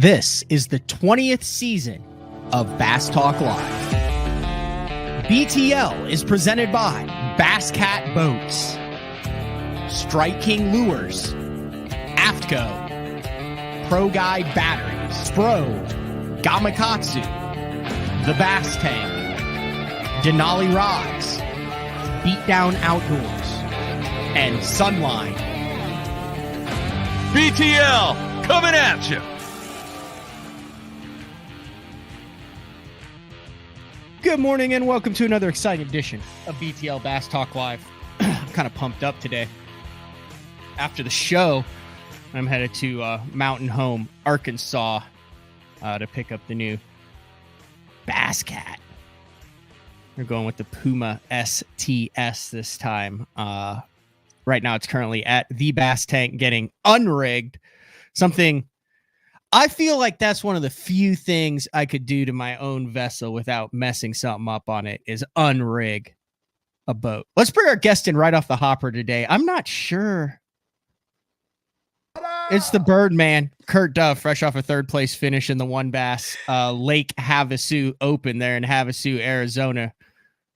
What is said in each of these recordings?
This is the 20th season of Bass Talk Live. BTL is presented by Bass Cat Boats, Strike King Lures, AFTCO, Pro Guide Batteries, Spro, Gamakatsu, The Bass Tank, Denali Rods, Beatdown Outdoors, and Sunline. BTL coming at you. Good morning and welcome to another exciting edition of BTL Bass Talk Live. I'm kind of pumped up today. After the show, I'm headed to Mountain Home, Arkansas to pick up the new Bass Cat. We're going with the Puma STS this time. Right now it's currently at the Bass Tank getting unrigged. Something I feel like that's one of the few things I could do to my own vessel without messing something up on it is unrig a boat. Let's bring our guest in right off the hopper today. I'm not sure. It's the Birdman, Kurt Dove, fresh off a third place finish in the one bass Lake Havasu Open there in Havasu, Arizona.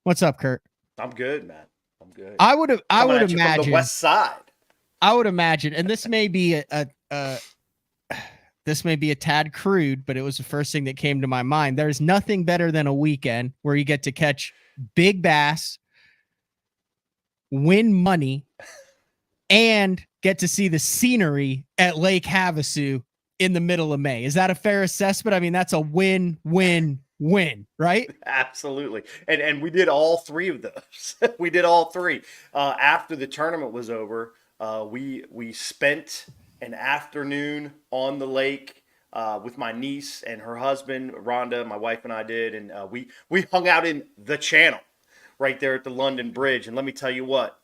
What's up, Kurt? I'm good, man. I'm good. I would imagine from the west side. I would imagine, and this may be this may be a tad crude, but it was the first thing that came to my mind. There's nothing better than a weekend where you get to catch big bass, win money, and get to see the scenery at Lake Havasu in the middle of May. Is that a fair assessment? I mean, that's a win, right? Absolutely. And we did all three of those. We did all three. After the tournament was over, we spent an afternoon on the lake with my niece and her husband, Rhonda, my wife and I did. And we hung out in the channel right there at the London Bridge. And let me tell you what,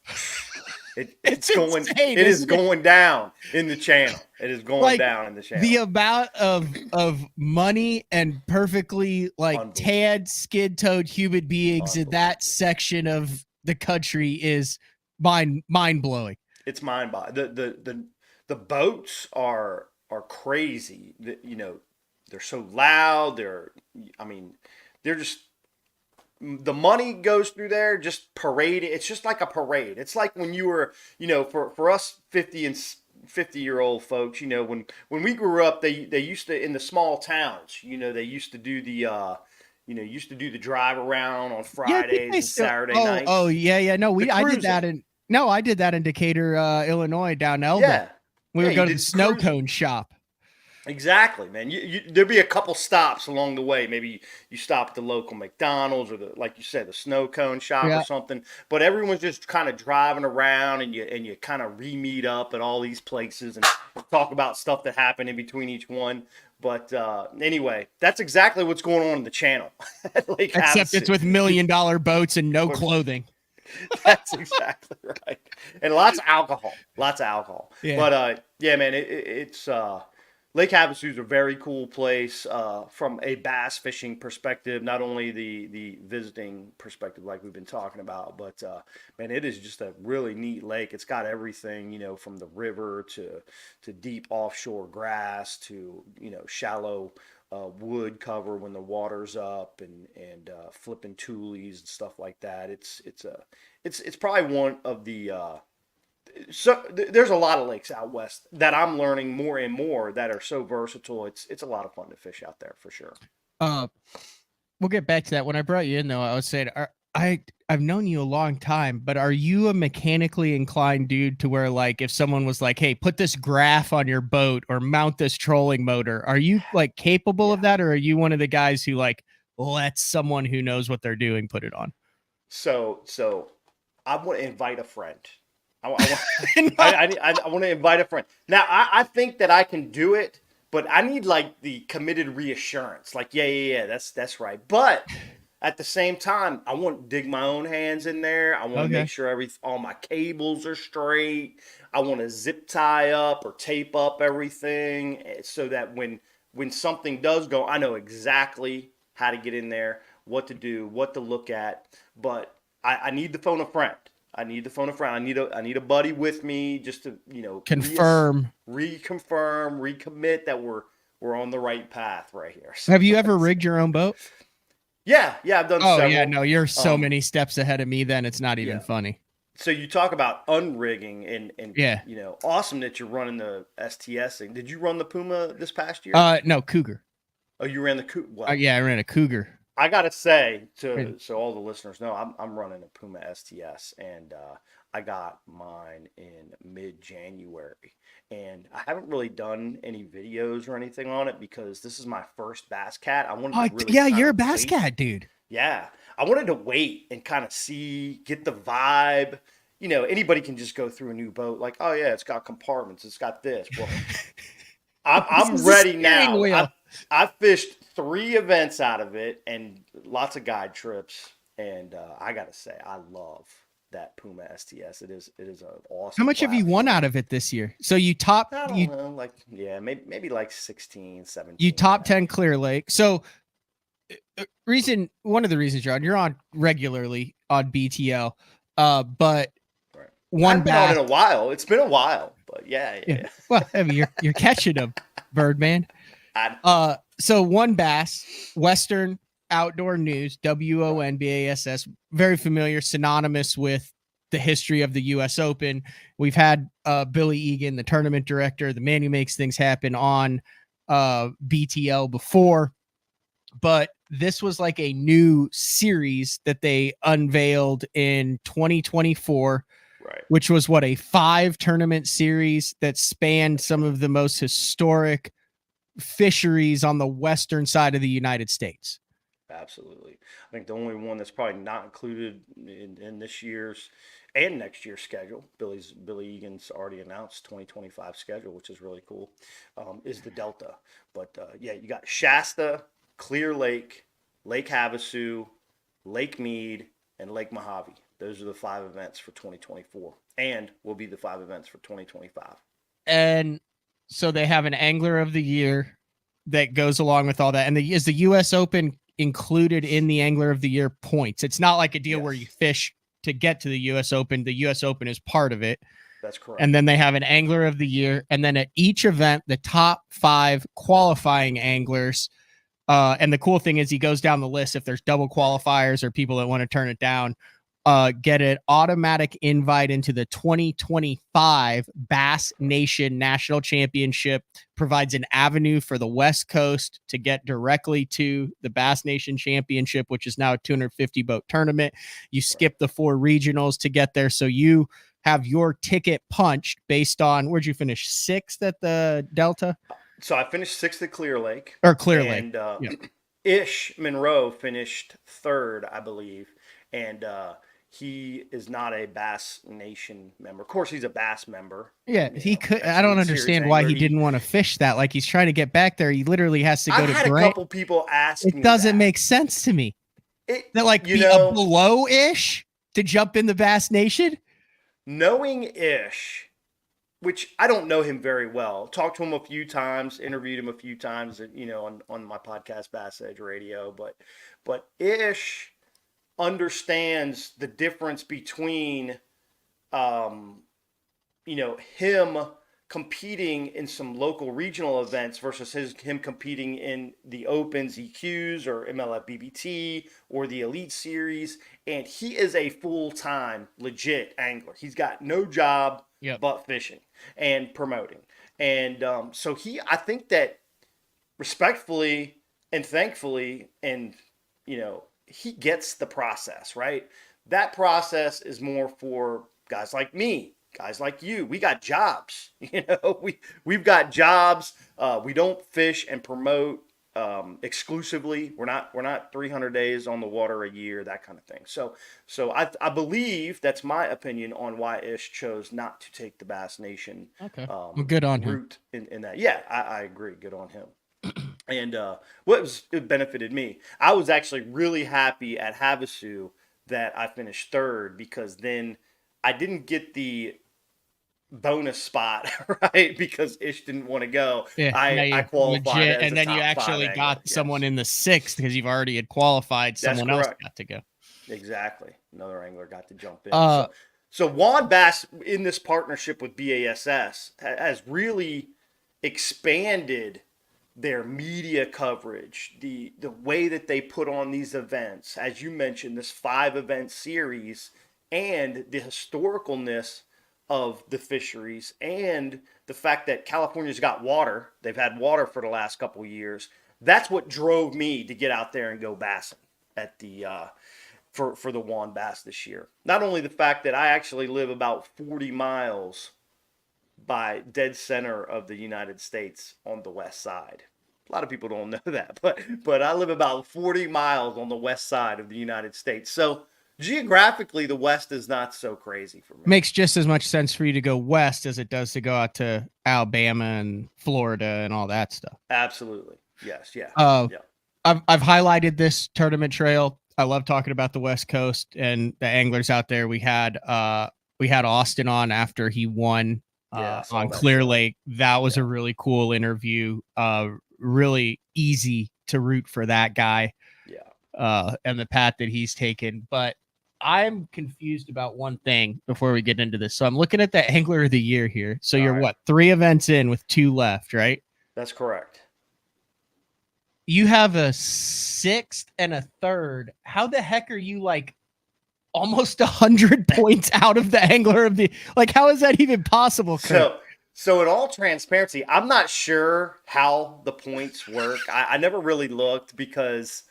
it is going down in the channel. It is going down in the channel. The amount of money and perfectly tad, skid-toed human beings in that section of the country is mind-blowing. It's mind-boggling. The boats are crazy. They're so loud. They're just, the money goes through there, just parade. It's just like a parade. It's like when you were, for us 50-year-old folks, when we grew up, they used to, in the small towns, they used to do the, the drive around on Fridays and Saturday nights. Oh yeah. No, I did that in Decatur, Illinois, down Elba. Yeah. We would go to the snow cone shop. Exactly, man. There'd be a couple stops along the way. Maybe you stop at the local McDonald's or like you said, the snow cone shop or something. But everyone's just kind of driving around, and you kind of re-meet up at all these places and talk about stuff that happened in between each one. But anyway, that's exactly what's going on in the channel. Except it's with $1 million boats and no clothing. That's exactly right. And lots of alcohol. Yeah. But yeah, man, it's Lake Havasu is a very cool place from a bass fishing perspective, not only the visiting perspective like we've been talking about, but man, it is just a really neat lake. It's got everything, from the river to deep offshore grass to, shallow wood cover when the water's up and flipping tulies and stuff like that. It's probably one of the so there's a lot of lakes out west that I'm learning more and more that are so versatile. It's a lot of fun to fish out there for sure. We'll get back to that. When I brought you in though, I was saying I've known you a long time, but are you a mechanically inclined dude to where if someone was like, hey, put this graph on your boat or mount this trolling motor, are you capable of that? Or are you one of the guys who lets someone who knows what they're doing put it on? So I want to invite a friend. I want to invite a friend. Now, I think that I can do it, but I need the committed reassurance. Yeah, that's right. But at the same time, I want to dig my own hands in there. I want to make sure all my cables are straight. I want to zip tie up or tape up everything so that when something does go, I know exactly how to get in there, what to do, what to look at. But I need to phone a friend. I need a buddy with me just to, confirm, reconfirm, recommit that we're we're on the right path right here. So, Have you ever rigged your own boat? Yeah, I've done Oh, several. yeah, no, you're so many steps ahead of me then it's not even funny. So you talk about unrigging and Yeah. awesome that you're running the STS thing. Did you run the Puma this past year? No, Cougar. Oh, you ran the Cougar. Well, Yeah, I ran a Cougar. I gotta say so all the listeners know I'm running a Puma STS, and I got mine in mid-January, and I haven't really done any videos or anything on it because this is my first Bass Cat. I wanted to really you're a Bass Cat dude. Yeah, I wanted to wait and kind of get the vibe. Anybody can just go through a new boat like, oh yeah, it's got compartments, it's got this. Well, I'm ready now. I fished 3 events out of it and lots of guide trips, and I gotta say, I love that Puma STS. It is an awesome. How much have you won out of it this year? So you top, I don't know, maybe like 16, 17. You top 10 Clear Lake. So one of the reasons you're on regularly on BTL, but one bass in a while. It's been a while, but yeah. Well, I mean, you're catching them, Birdman. So one bass, Western Outdoor News, WONBASS, very familiar, synonymous with the history of the U.S. Open. We've had Billy Egan, the tournament director, the man who makes things happen, on BTL before, but this was like a new series that they unveiled in 2024, which was a 5 tournament series that spanned some of the most historic fisheries on the western side of the United States. Absolutely. I think the only one that's probably not included in this year's and next year's schedule, Billy Egan's already announced 2025 schedule, which is really cool, is the Delta. But you got Shasta, Clear Lake, Lake Havasu, Lake Mead, and Lake Mojave. Those are the 5 events for 2024, and will be the 5 events for 2025. And so they have an Angler of the Year that goes along with all that. And is the U.S. Open included in the Angler of the Year points? It's not like a deal where you fish to get to the U.S. Open. The U.S. Open is part of it. That's correct. And then they have an Angler of the Year. And then at each event, the top 5 qualifying anglers. And the cool thing is he goes down the list. If there's double qualifiers or people that want to turn it down, get an automatic invite into the 2025 Bass Nation National Championship, provides an avenue for the West Coast to get directly to the Bass Nation Championship, which is now a 250 boat tournament. You skip the 4 regionals to get there. So you have your ticket punched based on, where'd you finish? 6th at the Delta? So I finished 6th at Clear Lake. Lake. And Ish Monroe finished 3rd, I believe. And he is not a Bass Nation member. Of course, he's a Bass member. Yeah, he could. I don't understand why he didn't want to fish that. Like, he's trying to get back there. He literally has to go to Grant. I had a couple people ask me. It doesn't make sense to me. That like be a below-ish to jump in the Bass Nation? Knowing Ish, which I don't know him very well. Talked to him a few times, interviewed him a few times, on my podcast, Bass Edge Radio. But Ish understands the difference between, him competing in some local regional events versus him competing in the Opens, EQs, or MLF BBT, or the Elite Series. And he is a full-time, legit angler. He's got no job but fishing and promoting. And so I think that respectfully and thankfully, and, he gets the process, right? That process is more for guys like me, guys like you. We got jobs, we've got jobs. We don't fish and promote exclusively. We're not 300 days on the water a year, that kind of thing. So I believe that's my opinion on why Ish chose not to take the Bass Nation. Okay. Well, good on route him. In that. Yeah, I agree. Good on him. And it benefited me. I was actually really happy at Havasu that I finished 3rd, because then I didn't get the bonus spot, right? Because Ish didn't want to go. Yeah, I qualified legit, and then you actually got someone in the 6th because you've already had qualified. Someone else got to go. Exactly. Another angler got to jump in. So Juan Bass, in this partnership with BASS, has really expanded their media coverage, the way that they put on these events, as you mentioned, this 5-event series, and the historicalness of the fisheries, and the fact that California's got water. They've had water for the last couple of years. That's what drove me to get out there and go bassing at the for the Juan Bass this year. Not only the fact that I actually live about 40 miles by dead center of the United States on the west side. A lot of people don't know that, but I live about 40 miles on the west side of the United States. So geographically, the west is not so crazy for me. Makes just as much sense for you to go west as it does to go out to Alabama and Florida and all that stuff. Absolutely. Yes. Yeah. Yeah. I've highlighted this tournament trail. I love talking about the West Coast and the anglers out there. We had Austin on after he won on Clear Lake. That was a really cool interview. Really easy to root for that guy. Yeah. And the path that he's taken. But I'm confused about one thing before we get into this. So I'm looking at the Angler of the Year here. So you're what, 3 events in with 2 left, right? That's correct. You have a 6th and a 3rd. How the heck are you like almost 100 points out of the Angler of the, like, how is that even possible, Kurt? So in all transparency, I'm not sure how the points work. I never really looked because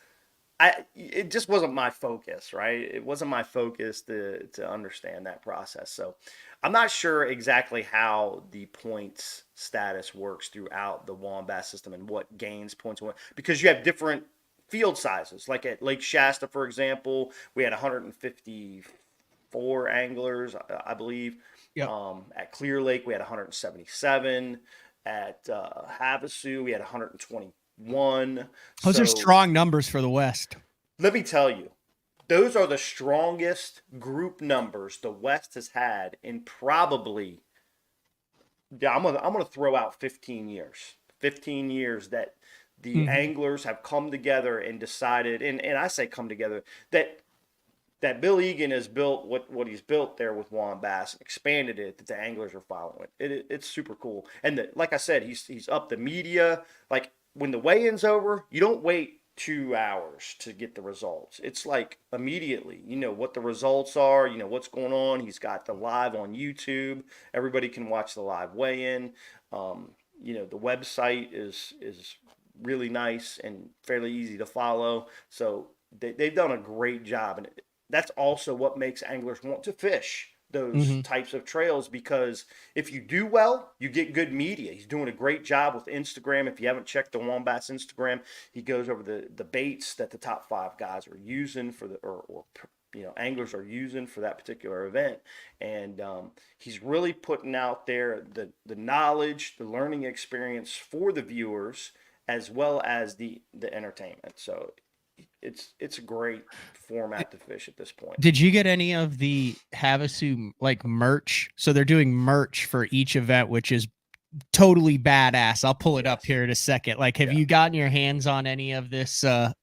it just wasn't my focus, right? It wasn't my focus to understand that process. So I'm not sure exactly how the points status works throughout the Juan Bass system and what gains points, because you have different field sizes. Like at Lake Shasta, for example, we had 154 anglers, I believe. Yep. At Clear Lake, we had 177. At Havasu, we had 121. Those are strong numbers for the West. Let me tell you, those are the strongest group numbers the West has had in probably, I'm gonna throw out 15 years. 15 years that the anglers have come together and decided, and I say come together, that Bill Egan has built what he's built there with Juan Bass, expanded it, that the anglers are following. It's super cool. And like I said, he's up the media. Like when the weigh-in's over, you don't wait 2 hours to get the results. It's like immediately, you know what the results are, you know what's going on. He's got the live on YouTube. Everybody can watch the live weigh-in. You know, the website is really nice and fairly easy to follow. So they've done a great job. And that's also what makes anglers want to fish those types of trails, because if you do well, you get good media. He's doing a great job with Instagram. If you haven't checked the Juan Bass Instagram, he goes over the baits that the top 5 guys are using for the or you know anglers are using for that particular event, and he's really putting out there the knowledge, the learning experience for the viewers as well as the entertainment. So it's a great format to fish at this point. Did you get any of the Havasu like merch? So they're doing merch for each event, which is totally badass. I'll pull it up here in a second. Like, have you gotten your hands on any of this? High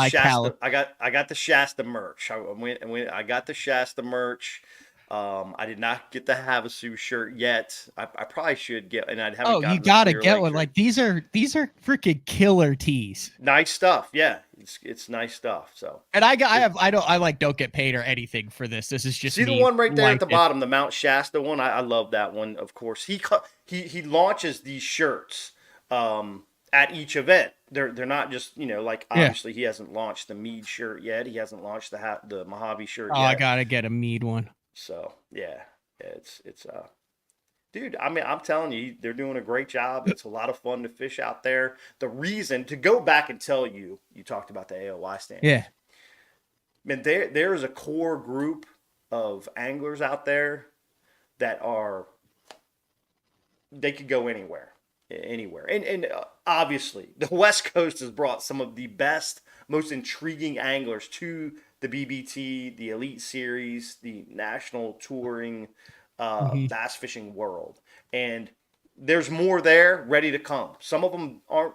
caliber? I got the Shasta merch. I got the Shasta merch. I did not get the Havasu shirt yet. I probably should get, and I'd have. Oh, you gotta get one. Shirt. Like these are freaking killer tees. Nice stuff. Yeah, it's nice stuff. So. And I don't get paid or anything for this. This is just see the one right there at the bottom, the Mount Shasta one. I love that one. Of course, he launches these shirts at each event. They're not just like obviously he hasn't launched the Mead shirt yet. He hasn't launched the Mojave shirt yet. Oh, I gotta get a Mead one. So it's dude, I mean, I'm telling you, they're doing a great job. It's a lot of fun to fish out there. The reason to go back and tell you talked about the AOY standards. Yeah. Man, there is a core group of anglers out there that they could go anywhere. And obviously the West Coast has brought some of the best, most intriguing anglers to the BBT, the Elite Series, the National Touring bass fishing world. And there's more there ready to come. Some of them aren't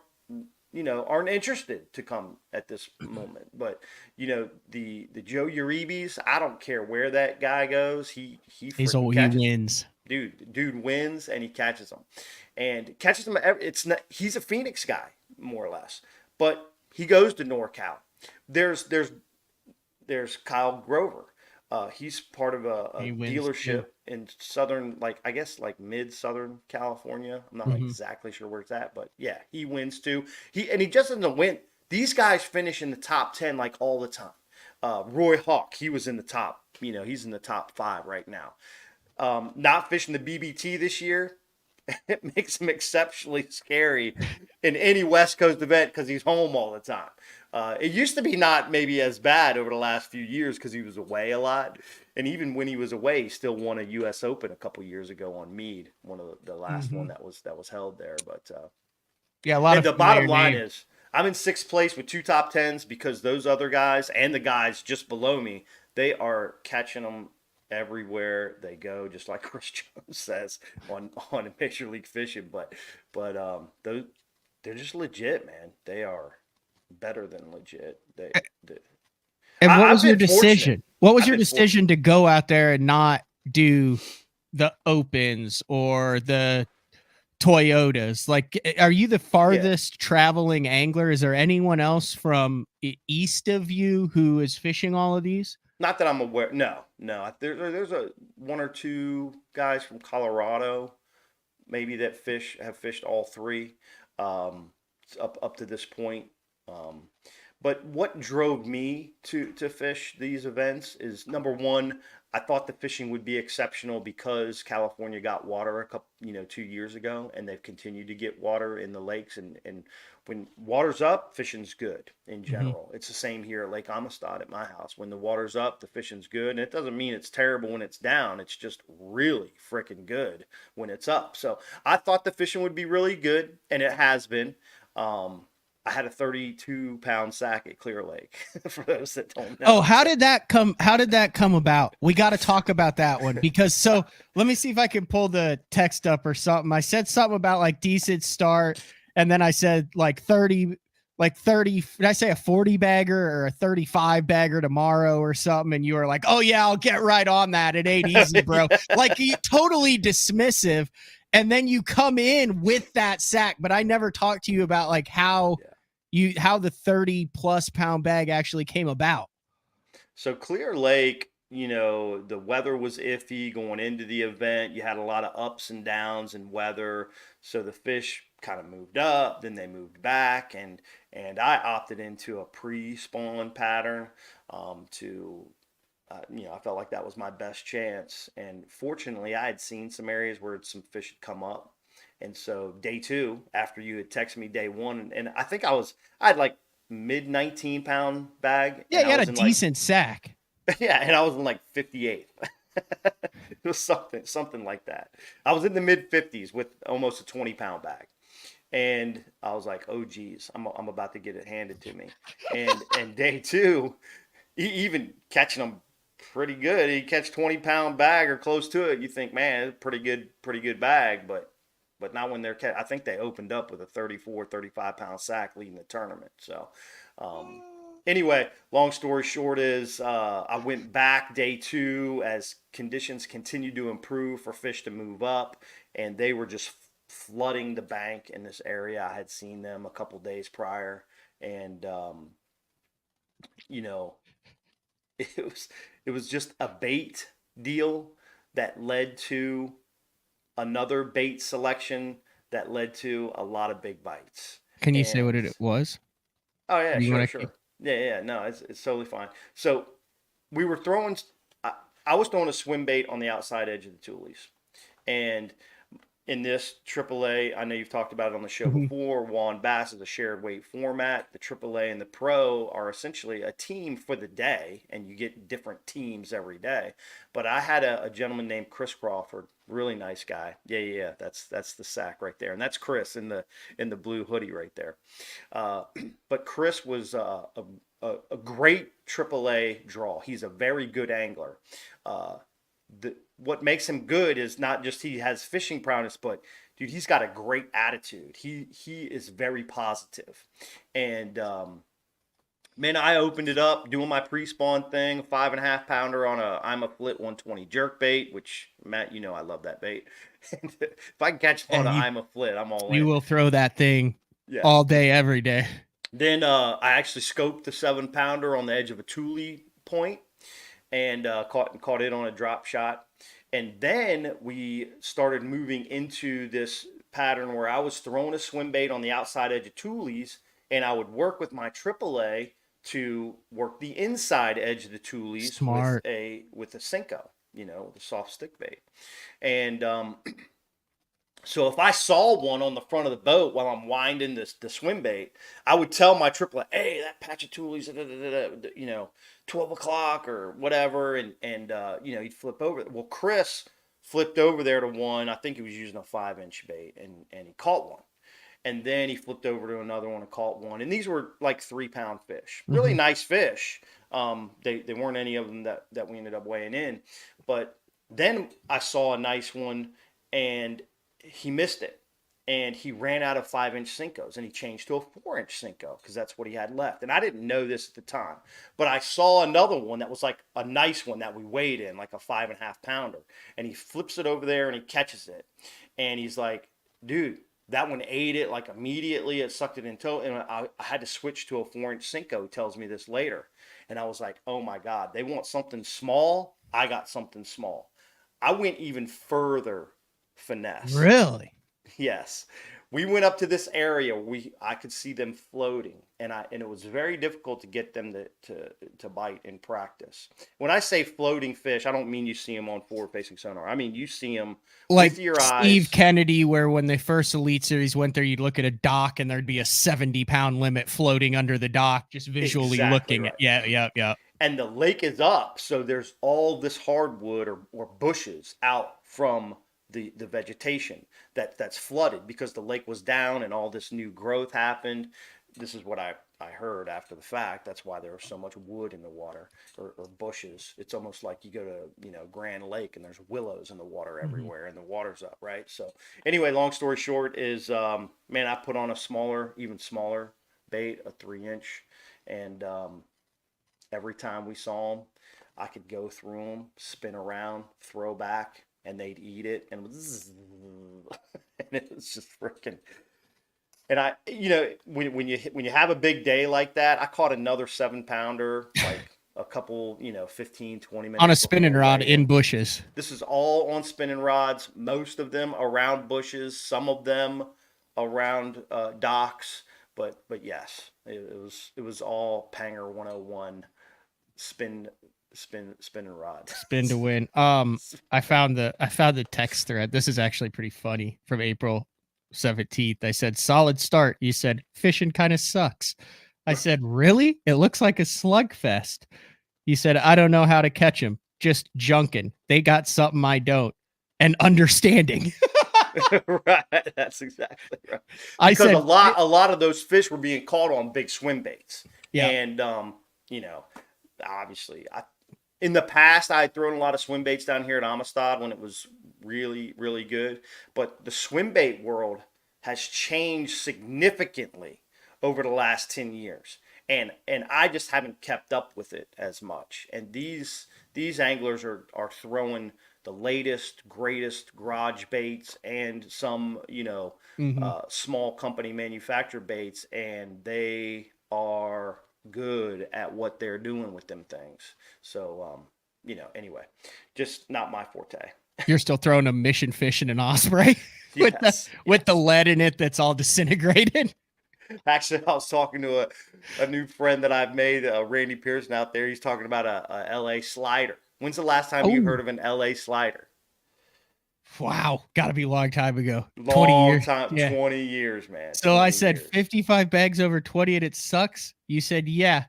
interested to come at this moment. But, the Joe Uribes, I don't care where that guy goes. He wins. Dude wins and he catches them. And catches them. He's a Phoenix guy. more or less. But he goes to NorCal. There's Kyle Grover. He's part of a He wins too. dealership in southern, like I guess like mid Southern California. I'm not exactly sure where it's at, but yeah, he wins too. He just doesn't win. These guys finish in the top 10 like all the time. Roy Hawk, he was in the top. He's in the top 5 right now. Not fishing the BBT this year, it makes him exceptionally scary in any West Coast event because he's home all the time. It used to be not maybe as bad over the last few years because he was away a lot. And even when he was away, he still won a U.S. Open a couple years ago on Mead, one of the last one that was held there. But yeah, a lot of the bottom line is I'm in 6th place with 2 top 10s because those other guys and the guys just below me, they are catching them everywhere they go, just like Chris Jones says on Major League Fishing. But those, they're just legit, man. They are better than legit. And what was your decision? Fortunate. What was your decision to go out there and not do the Opens or the Toyotas? Like, are you the farthest traveling angler? Is there anyone else from east of you who is fishing all of these? Not that I'm aware. No. There's a 1 or 2 guys from Colorado, maybe that have fished all 3 up to this point. But what drove me to fish these events is, number one, I thought the fishing would be exceptional because California got water 2 years ago, and they've continued to get water in the lakes. And when water's up, fishing's good in general. It's the same here at Lake Amistad at my house. When the water's up, the fishing's good. And it doesn't mean it's terrible when it's down. It's just really freaking good when it's up. So I thought the fishing would be really good, and it has been. I had a 32-pound sack at Clear Lake. For those that don't know. Oh, how did that come about? We got to talk about that one because let me see if I can pull the text up or something. I said something about like decent start, and then I said like 30. Did I say a 40 bagger or a 35 bagger tomorrow or something? And you were like, "Oh yeah, I'll get right on that. It ain't easy, bro." Like, you totally dismissive. And then you come in with that sack, but I never talked to you about like how the 30+ pound bag actually came about. So Clear Lake, the weather was iffy going into the event. You had a lot of ups and downs in weather. So the fish kind of moved up, then they moved back, and I opted into a pre-spawn pattern I felt like that was my best chance. And fortunately, I had seen some areas where some fish had come up. And so day 2, after you had texted me day 1, and I think I had like mid 19-pound bag. Yeah, you had a decent sack. Yeah, and I was in like 58th. It was something like that. I was in the mid 50s with almost a 20-pound bag. And I was like, oh geez, I'm about to get it handed to me. And day 2, even catching them pretty good. You catch 20-pound bag or close to it, you think, man, it's pretty good bag, but not when they're I think they opened up with a 35-pound sack leading the tournament. So anyway, long story short is I went back day 2 as conditions continued to improve for fish to move up, and they were just flooding the bank in this area. I had seen them a couple days prior, and it was just a bait deal that led to another bait selection that led to a lot of big bites. Can you say what it was? Oh yeah, sure. Yeah. No, it's totally fine. So we were throwing. I was throwing a swim bait on the outside edge of the Tulies, and in this AAA, I know you've talked about it on the show before, Juan Bass is a shared weight format. The AAA and the Pro are essentially a team for the day, and you get different teams every day. But I had a gentleman named Chris Crawford, really nice guy. Yeah, that's the sack right there, and that's Chris in the blue hoodie right there. But Chris was a great AAA draw. He's a very good angler. What makes him good is not just he has fishing prowess, but dude, he's got a great attitude. He is very positive. And man, I opened it up doing my pre-spawn thing, 5.5 pounder on I'm a Flit 120 jerk bait, which Matt, I love that bait. If I can catch on I'm a Flit, I'm all in. You will throw that thing Yeah. all day, every day. Then I actually scoped the 7-pounder on the edge of a Thule point and caught it on a drop shot. And then we started moving into this pattern where I was throwing a swim bait on the outside edge of Thule's, and I would work with my AAA to work the inside edge of the Thule's Smart. with a Cinco, the soft stick bait. And so if I saw one on the front of the boat while I'm winding the swim bait, I would tell my triplet, hey, that patch of Thule's, 12 o'clock or whatever. And he'd flip over. Well, Chris flipped over there to one. I think he was using a 5-inch bait, and he caught one. And then he flipped over to another one and caught one. And these were like 3-pound fish. Really nice fish. They weren't any of them that we ended up weighing in. But then I saw a nice one, and he missed it, and he ran out of 5-inch Cincos, and he changed to a 4-inch Cinco because that's what he had left. And I didn't know this at the time, but I saw another one that was like a nice one that we weighed in, like a 5.5-pounder, and he flips it over there and he catches it, and he's like, dude, that one ate it like immediately. It sucked it in tow, and I had to switch to a 4-inch Cinco. He tells me this later, and I was like, oh my God, they want something small. I got something small. I went even further finesse. Really? Yes. We went up to this area where I could see them floating, and it was very difficult to get them to bite in practice. When I say floating fish, I don't mean you see them on forward-facing sonar. I mean you see them like with your eyes. Steve Kennedy, where when the first Elite Series went there, you'd look at a dock and there'd be a 70-pound limit floating under the dock, just visually looking right. at. Yeah. And the lake is up, so there's all this hardwood or bushes out from the vegetation that's flooded because the lake was down and all this new growth happened. This is what I heard after the fact. That's why there was so much wood in the water or bushes. It's almost like you go to Grand Lake and there's willows in the water everywhere and the water's up, right? So anyway, long story short is I put on even smaller bait, a 3-inch, and every time we saw them, I could go through them, spin around, throw back, and they'd eat it, and it was just freaking. And when you have a big day like that, I caught another 7-pounder like a couple 15, 20 minutes on a spinning rod in bushes. This is all on spinning rods. Most of them around bushes, some of them around docks, but yes, it was all Panger 101 spinning rod. Spin to win. I found the text thread. This is actually pretty funny from April 17th. I said, solid start. You said, fishing kind of sucks. I said, really? It looks like a slugfest. You said, I don't know how to catch them. Just junking. They got something I don't. And understanding. Right. That's exactly right. I because said a lot of those fish were being caught on big swim baits. Yeah. And obviously in the past, I had thrown a lot of swim baits down here at Amistad when it was really, really good. But the swim bait world has changed significantly over the last 10 years. And I just haven't kept up with it as much. And these anglers are throwing the latest, greatest garage baits and some, small company manufactured baits. And they are good at what they're doing with them things. So, anyway, just not my forte. You're still throwing a mission fish in an osprey with the lead in it that's all disintegrated. Actually, I was talking to a new friend that I've made, Randy Pearson out there. He's talking about a LA slider. When's the last time you heard of an LA slider? Wow. Got to be a long time ago. 20 years. Yeah. 20 years, man. So I said 55 bags over 20 and it sucks. You said, yeah.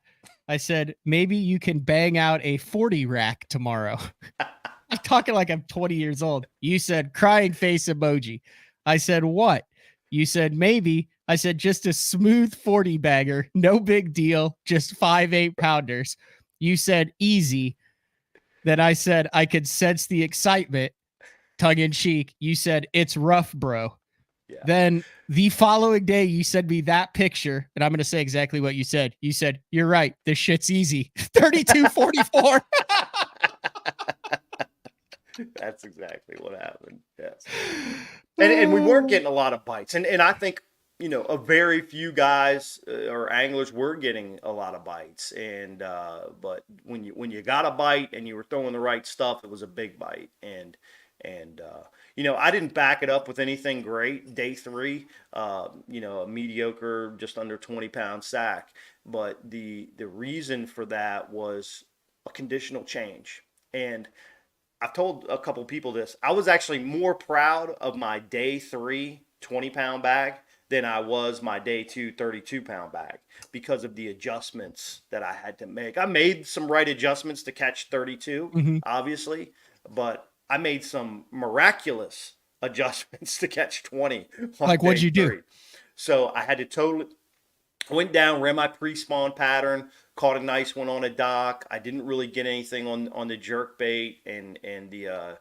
I said, maybe you can bang out a 40 rack tomorrow. I'm talking like I'm 20 years old. You said crying face emoji. I said, what? You said, maybe. I said, just a smooth 40 bagger. No big deal. Just 5 8-pounders. You said easy. Then I said, I could sense the excitement. Tongue in cheek. You said, it's rough, bro. Yeah. Then the following day, you sent me that picture, and I'm going to say exactly what you said. You said, you're right. This shit's easy. 32.44. That's exactly what happened. Yes. And we weren't getting a lot of bites. And I think a very few guys or anglers were getting a lot of bites, and but when you got a bite and you were throwing the right stuff, it was a big bite, and I didn't back it up with anything great. Day three, a mediocre, just under 20-pound sack, but the reason for that was a conditional change, and I've told a couple people this. I was actually more proud of my day three 20-pound bag than I was my day two 32-pound bag because of the adjustments that I had to make. I made some right adjustments to catch 32, obviously, but I made some miraculous adjustments to catch 20 on Like, what'd day you do? three. So I had to totally went down, ran my pre-spawn pattern, caught a nice one on a dock. I didn't really get anything on the jerk bait and the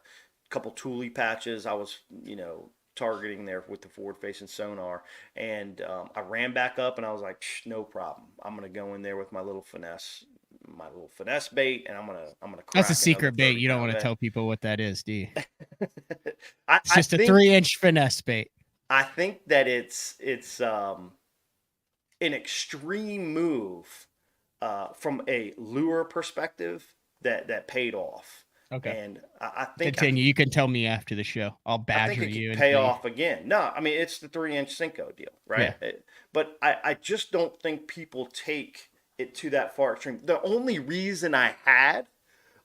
couple toolie patches I was targeting there with the forward facing sonar, and I ran back up and I was like, no problem. I'm gonna go in there with my little finesse bait, and I'm gonna crack. That's a secret another bait. You don't want to 30-pound tell people what that is, do you? I It's just a think 3-inch finesse bait. I think that it's an extreme move from a lure perspective that paid off. Okay. And I think Continue. You can tell me after the show. I'll I think badger it you. could pay off again. No, I mean it's the 3-inch Cinco deal, right? Yeah. But I just don't think people take it to that far extreme. The only reason I had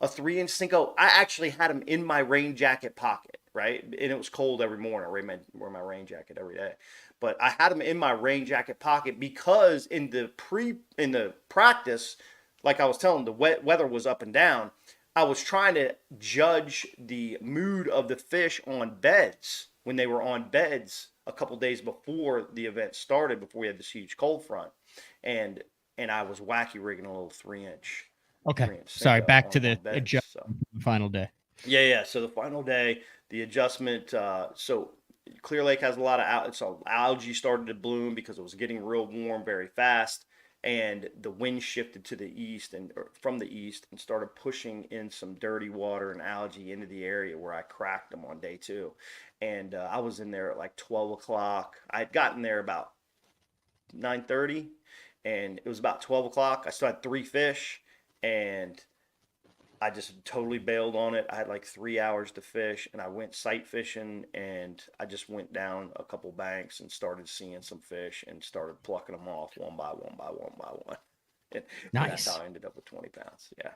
a 3-inch Cinco, I actually had them in my rain jacket pocket, right? And it was cold every morning. I wear my rain jacket every day, but I had them in my rain jacket pocket because in the practice, like I was telling, the weather was up and down. I was trying to judge the mood of the fish on beds when they were on beds a couple days before the event started, before we had this huge cold front, and I was wacky rigging a little 3-inch. Okay. Sorry. Back to the final day. Yeah. So the final day, the adjustment. So Clear Lake has a lot of algae started to bloom because it was getting real warm very fast, and the wind shifted to the east or from the east and started pushing in some dirty water and algae into the area where I cracked them on day two. And I was in there at like 12 o'clock. I had gotten there about 9:30, and it was about 12 o'clock. I still had 3 fish, and I just totally bailed on it. I had like 3 hours to fish, and I went sight fishing, and I just went down a couple banks and started seeing some fish and started plucking them off one by one by one by one. And nice. That's how I ended up with 20 pounds. Yeah.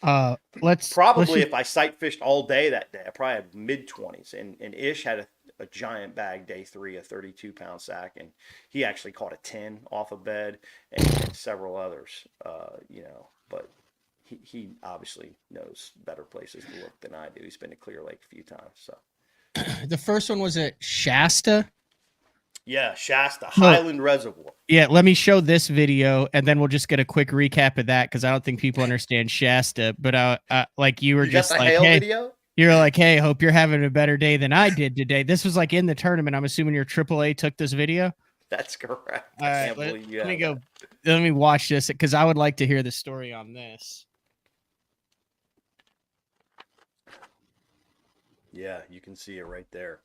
If I sight fished all day that day, I probably had mid-20s. And Ish had a giant bag day three, a 32-pound sack, and he actually caught a 10 off a bed and several others, but he obviously knows better places to look than I do. He's been to Clear Lake a few times. So the first one was at Shasta. Yeah, Shasta, Highland Reservoir. Yeah, let me show this video, and then we'll just get a quick recap of that because I don't think people understand Shasta. But like you were just like, hey, video? You're like, hey, hope you're having a better day than I did today. This was like in the tournament. I'm assuming your AAA took this video. That's correct. Let me watch this because I would like to hear the story on this. Yeah, you can see it right there.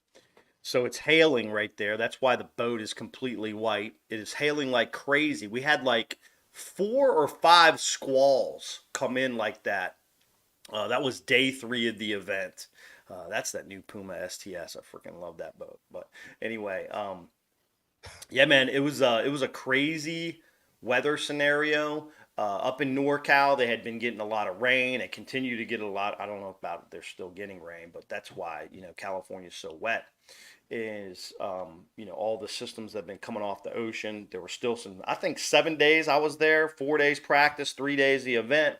So it's hailing right there. That's why the boat is completely white. It is hailing like crazy. We had like 4 or 5 squalls come in like that. That was day 3 of the event. That's that new Puma STS. I freaking love that boat. But anyway, yeah, man, it was a crazy weather scenario. Up in NorCal, they had been getting a lot of rain. They continue to get a lot. I don't know about they're still getting rain, but that's why California is so wet. Is all the systems that have been coming off the ocean. There were still some. I think 7 days I was there, 4 days practice, 3 days the event,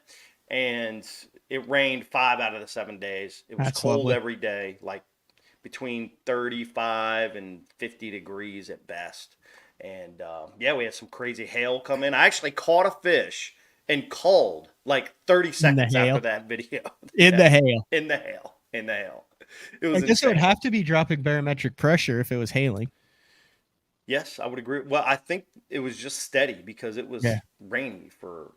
and it rained 5 out of the 7 days. It was That's cold lovely. every day, like between 35 and 50 degrees at best. And yeah, we had some crazy hail come in. I actually caught a fish and called like 30 seconds after that video. In the hail. It was I guess it would have to be dropping barometric pressure if it was hailing. Yes, I would agree. Well, I think it was just steady because it was rainy for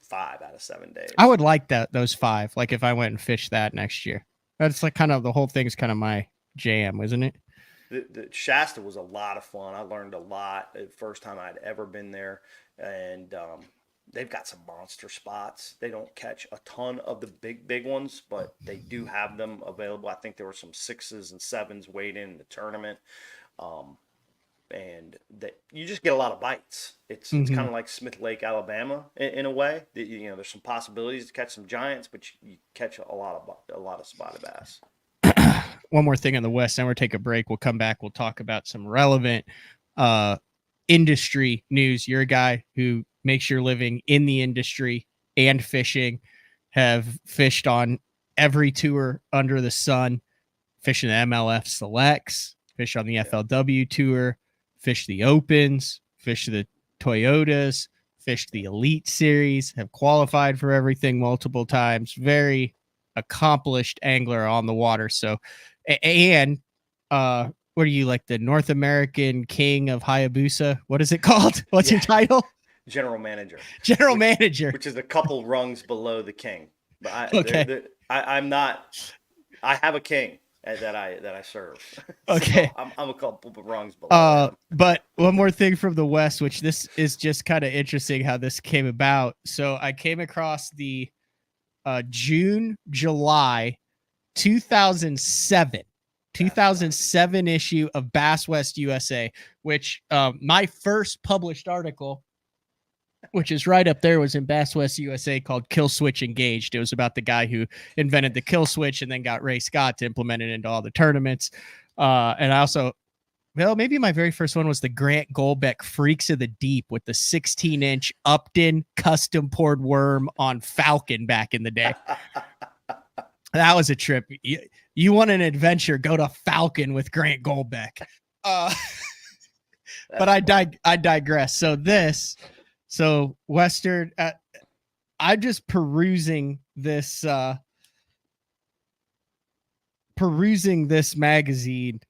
5 out of 7 days. I would like those 5. Like if I went and fished that next year. That's like kind of the whole thing's kind of my jam, isn't it? the Shasta was a lot of fun. I learned a lot the first time I'd ever been there, and they've got some monster spots. They don't catch a ton of the big ones, but they do have them available. I think there were some 6s and 7s weighed in the tournament. And that you just get a lot of bites. It's kind of like Smith Lake, Alabama, in a way. There's some possibilities to catch some giants, but you catch a lot of spotted bass. One more thing on the West, then we'll take a break. We'll come back. We'll talk about some relevant industry news. You're a guy who makes your living in the industry and fishing, have fished on every tour under the sun, fishing the MLF Selects, fish on the FLW Tour, fish the Opens, fish the Toyotas, fish the Elite Series, have qualified for everything multiple times. Very accomplished angler on the water. So, and what are you, like the North American King of Hayabusa? What is it called? What's your title? General Manager. Manager. Which is a couple rungs below the king. But I'm not. I have a king that I serve. Okay. So I'm a couple of rungs below. But one more thing from the West, which this is just kind of interesting how this came about. So I came across the July 2007 issue of Bass West USA, which my first published article, which is right up there, was in Bass West USA, called Kill Switch Engaged. It was about the guy who invented the kill switch and then got Ray Scott to implement it into all the tournaments. And I also, maybe my very first one was the Grant Golbeck Freaks of the Deep with the 16-inch Upton custom poured worm on Falcon back in the day. That was a trip. You want an adventure, go to Falcon with Grant Golbeck. But I digress. So Western, I'm just perusing this magazine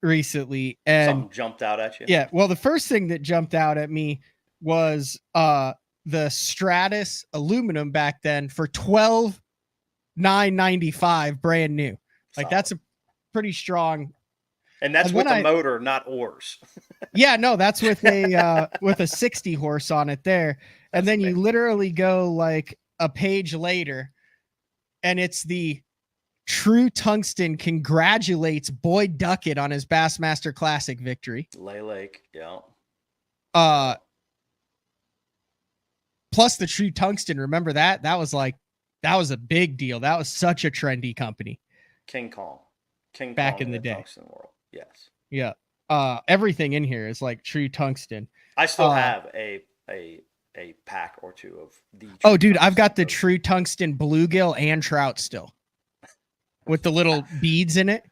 recently, and something jumped out at you. Yeah, well, the first thing that jumped out at me was the Stratus aluminum back then for $12,995 brand new. Like, that's a pretty strong. And that's with a motor, not oars. Yeah, no, that's with a 60 horse on it there. And then you literally go like a page later, and it's the True Tungsten congratulates Boyd Duckett on his Bassmaster Classic victory. Lake, yeah. Plus the True Tungsten, remember that? That was a big deal. That was such a trendy company. King Kong back in the day. Tungsten world. Yes. Yeah. Everything in here is like True Tungsten. I still have a pack or two of the. Oh, dude, I've got the True Tungsten bluegill and trout still, with the little beads in it.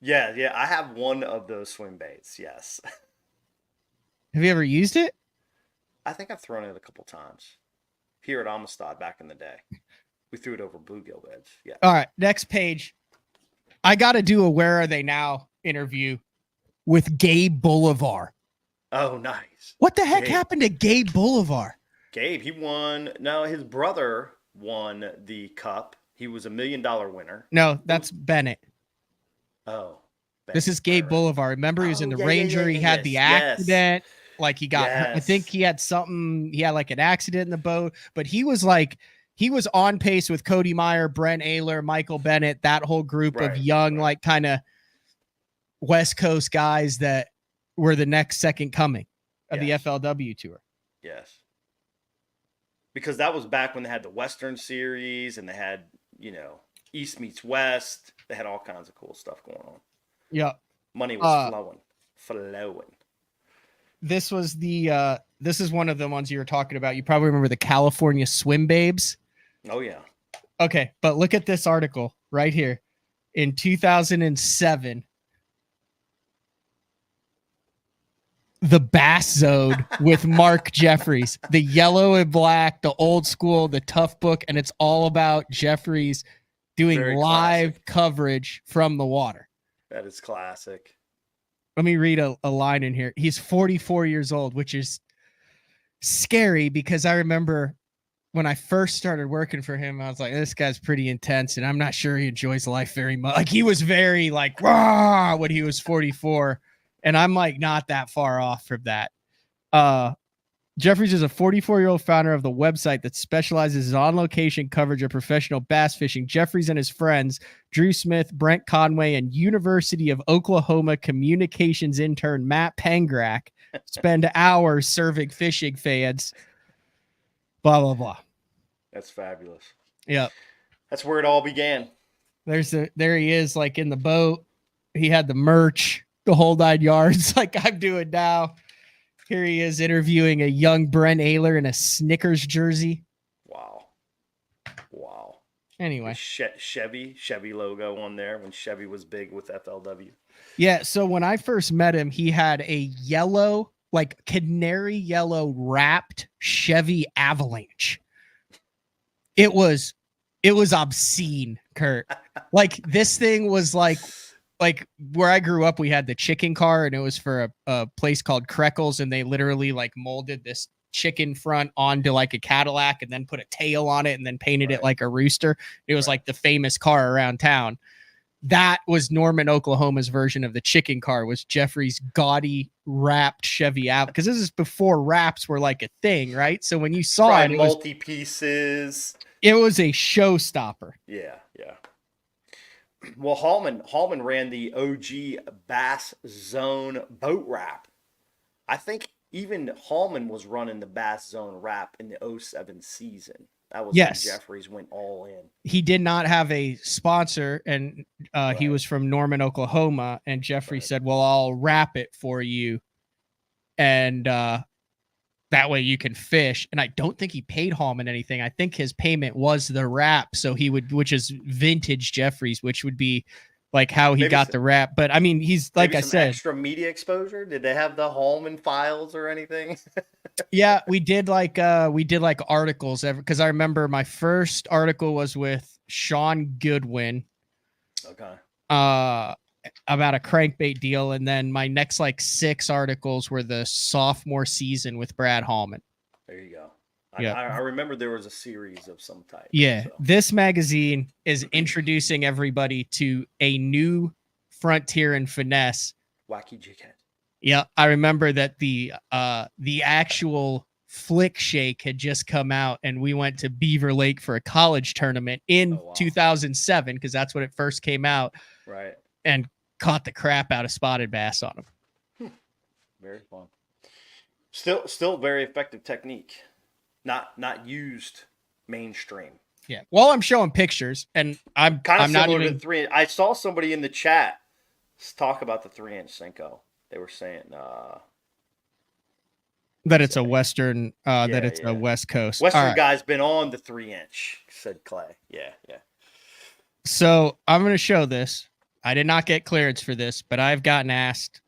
Yeah. I have one of those swim baits. Yes. Have you ever used it? I think I've thrown it a couple times here at Amistad back in the day. We threw it over bluegill beds. Yeah. All right. Next page. I got to do a Where Are They Now interview with Gabe Bolivar. Oh, nice. What the heck happened to Gabe Bolivar? Gabe, he won. No, his brother won the cup. He was $1 million winner. No, that's Bennett. Oh. Bennett. This is Gabe Bolivar. Remember, he was in the Ranger. He had the accident. Like, he got, I think he had like an accident in the boat, but he was on pace with Cody Meyer, Brent Ayler, Michael Bennett, that whole group of young, like kind of West Coast guys that were the next second coming of the FLW Tour. Yes. Because that was back when they had the Western Series and they had, East meets West. They had all kinds of cool stuff going on. Yeah. Money was flowing. This was this is one of the ones you were talking about. You probably remember the California Swim Babes. Oh, yeah. Okay, but look at this article right here. In 2007, the Bass Zone with Mark Jeffries, the yellow and black, the old school, the tough book, and it's all about Jeffries doing live coverage from the water. That is classic. Let me read a line in here. He's 44 years old, which is scary because I remember when I first started working for him, I was like, this guy's pretty intense and I'm not sure he enjoys life very much. Like, he was very like, rah, when he was 44. And I'm like not that far off from that. Jeffries is a 44-year-old founder of the website that specializes in on-location coverage of professional bass fishing. Jeffries and his friends, Drew Smith, Brent Conway, and University of Oklahoma communications intern Matt Pangrak spend hours serving fishing fans. Blah, blah, blah. That's fabulous. Yeah. That's where it all began. There he is, like in the boat. He had the merch, the whole 9 yards, like I'm doing now. Here he is interviewing a young Brent Ayler in a Snickers jersey. Wow. Anyway. The Chevy logo on there when Chevy was big with FLW. Yeah, so when I first met him, he had a yellow, like canary yellow wrapped Chevy Avalanche. It was obscene, Kurt. Like this thing was like where I grew up, we had the chicken car, and it was for a place called Kreckles, and they literally like molded this chicken front onto like a Cadillac and then put a tail on it and then painted it like a rooster. It was like the famous car around town. That was Norman, Oklahoma's version of the chicken car, was Jeffrey's gaudy wrapped Chevy Avalanche. Because this is before wraps were like a thing, right? So when you saw it, multi-pieces. It was a showstopper. Yeah. Well, Hallman ran the OG Bass Zone boat wrap. I think even Hallman was running the Bass Zone wrap in the 07 season. That was when Jeffries went all in. He did not have a sponsor, and he was from Norman, Oklahoma, and Jeffrey said, well, I'll wrap it for you, and that way you can fish. And I don't think he paid Hallman anything. I think his payment was the wrap. So he would, which is vintage Jeffries, which would be like how he got the wrap. But I mean, he's like I said, extra media exposure. Did they have the Hallman files or anything? Yeah, we did like articles because I remember my first article was with Sean Goodwin. Okay. About a crankbait deal, and then my next like 6 articles were the sophomore season with Brad Hallman. There you go. I remember there was a series of some type. Yeah, so. This magazine is introducing everybody to a new frontier and finesse. Wacky Jighead. Yeah, I remember that the actual Flick Shake had just come out, and we went to Beaver Lake for a college tournament in 2007 because that's when it first came out. Right. And caught the crap out of spotted bass on them. Very fun. Still very effective technique. Not used mainstream. Yeah. Well, I'm showing pictures, and I'm not even. To 3-inch. I saw somebody in the chat talk about the 3-inch Senko. They were saying that it's a Western, a West Coast. Western guy's been on the 3-inch, said Clay. Yeah. So I'm going to show this. I did not get clearance for this, but I've gotten asked.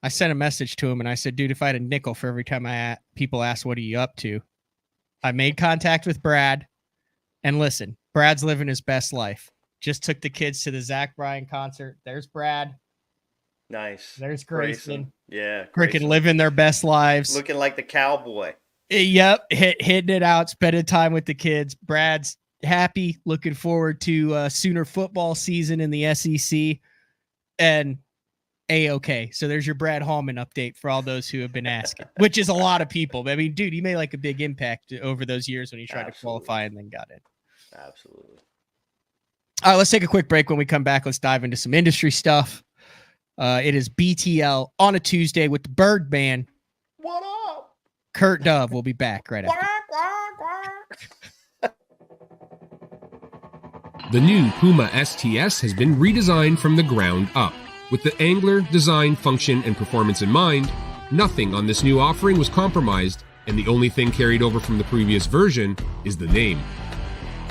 I sent a message to him and I said, dude, if I had a nickel for every time people ask, what are you up to? I made contact with Brad, and listen, Brad's living his best life. Just took the kids to the Zach Bryan concert. There's Brad. Nice. There's Grayson. Yeah. Freaking living their best lives. Looking like the cowboy. Yep. Hitting it out, spending time with the kids. Brad's happy, looking forward to Sooner football season in the SEC, and A-okay. So there's your Brad Hallman update for all those who have been asking, which is a lot of people. I mean, dude, he made like a big impact over those years when he tried to qualify and then got in. Absolutely. All right, let's take a quick break. When we come back, let's dive into some industry stuff. It is BTL on a Tuesday with the Birdman. What up? Kurt Dove will be back right after. The new Puma STS has been redesigned from the ground up. With the angler, design, function, and performance in mind, nothing on this new offering was compromised, and the only thing carried over from the previous version is the name.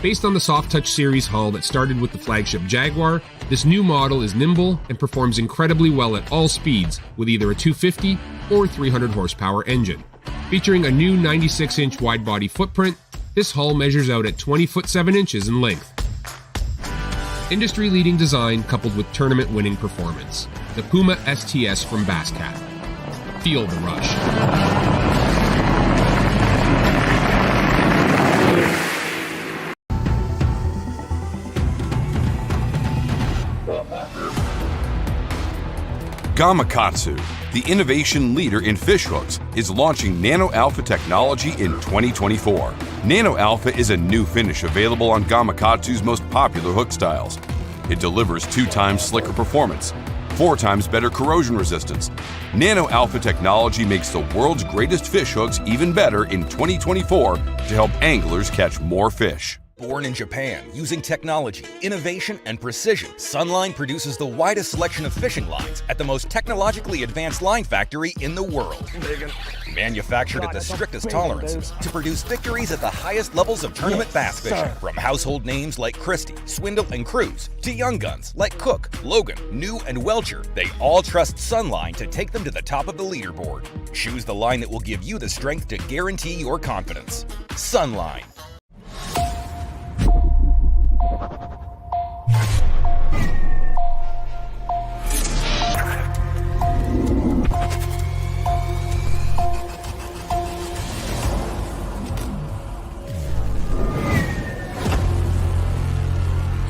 Based on the Soft Touch series hull that started with the flagship Jaguar, this new model is nimble and performs incredibly well at all speeds with either a 250 or 300 horsepower engine. Featuring a new 96-inch wide-body footprint, this hull measures out at 20 foot 7 inches in length. Industry-leading design coupled with tournament-winning performance. The Puma STS from Basscat. Feel the rush. Gamakatsu, the innovation leader in fish hooks, is launching Nano Alpha technology in 2024. Nano Alpha is a new finish available on Gamakatsu's most popular hook styles. It delivers 2 times slicker performance, 4 times better corrosion resistance. Nano Alpha technology makes the world's greatest fish hooks even better in 2024 to help anglers catch more fish. Born in Japan, using technology, innovation, and precision, Sunline produces the widest selection of fishing lines at the most technologically advanced line factory in the world. Manufactured at the strictest tolerances to produce victories at the highest levels of tournament bass fishing. From household names like Christie, Swindle, and Cruz, to young guns like Cook, Logan, New, and Welcher, they all trust Sunline to take them to the top of the leaderboard. Choose the line that will give you the strength to guarantee your confidence. Sunline.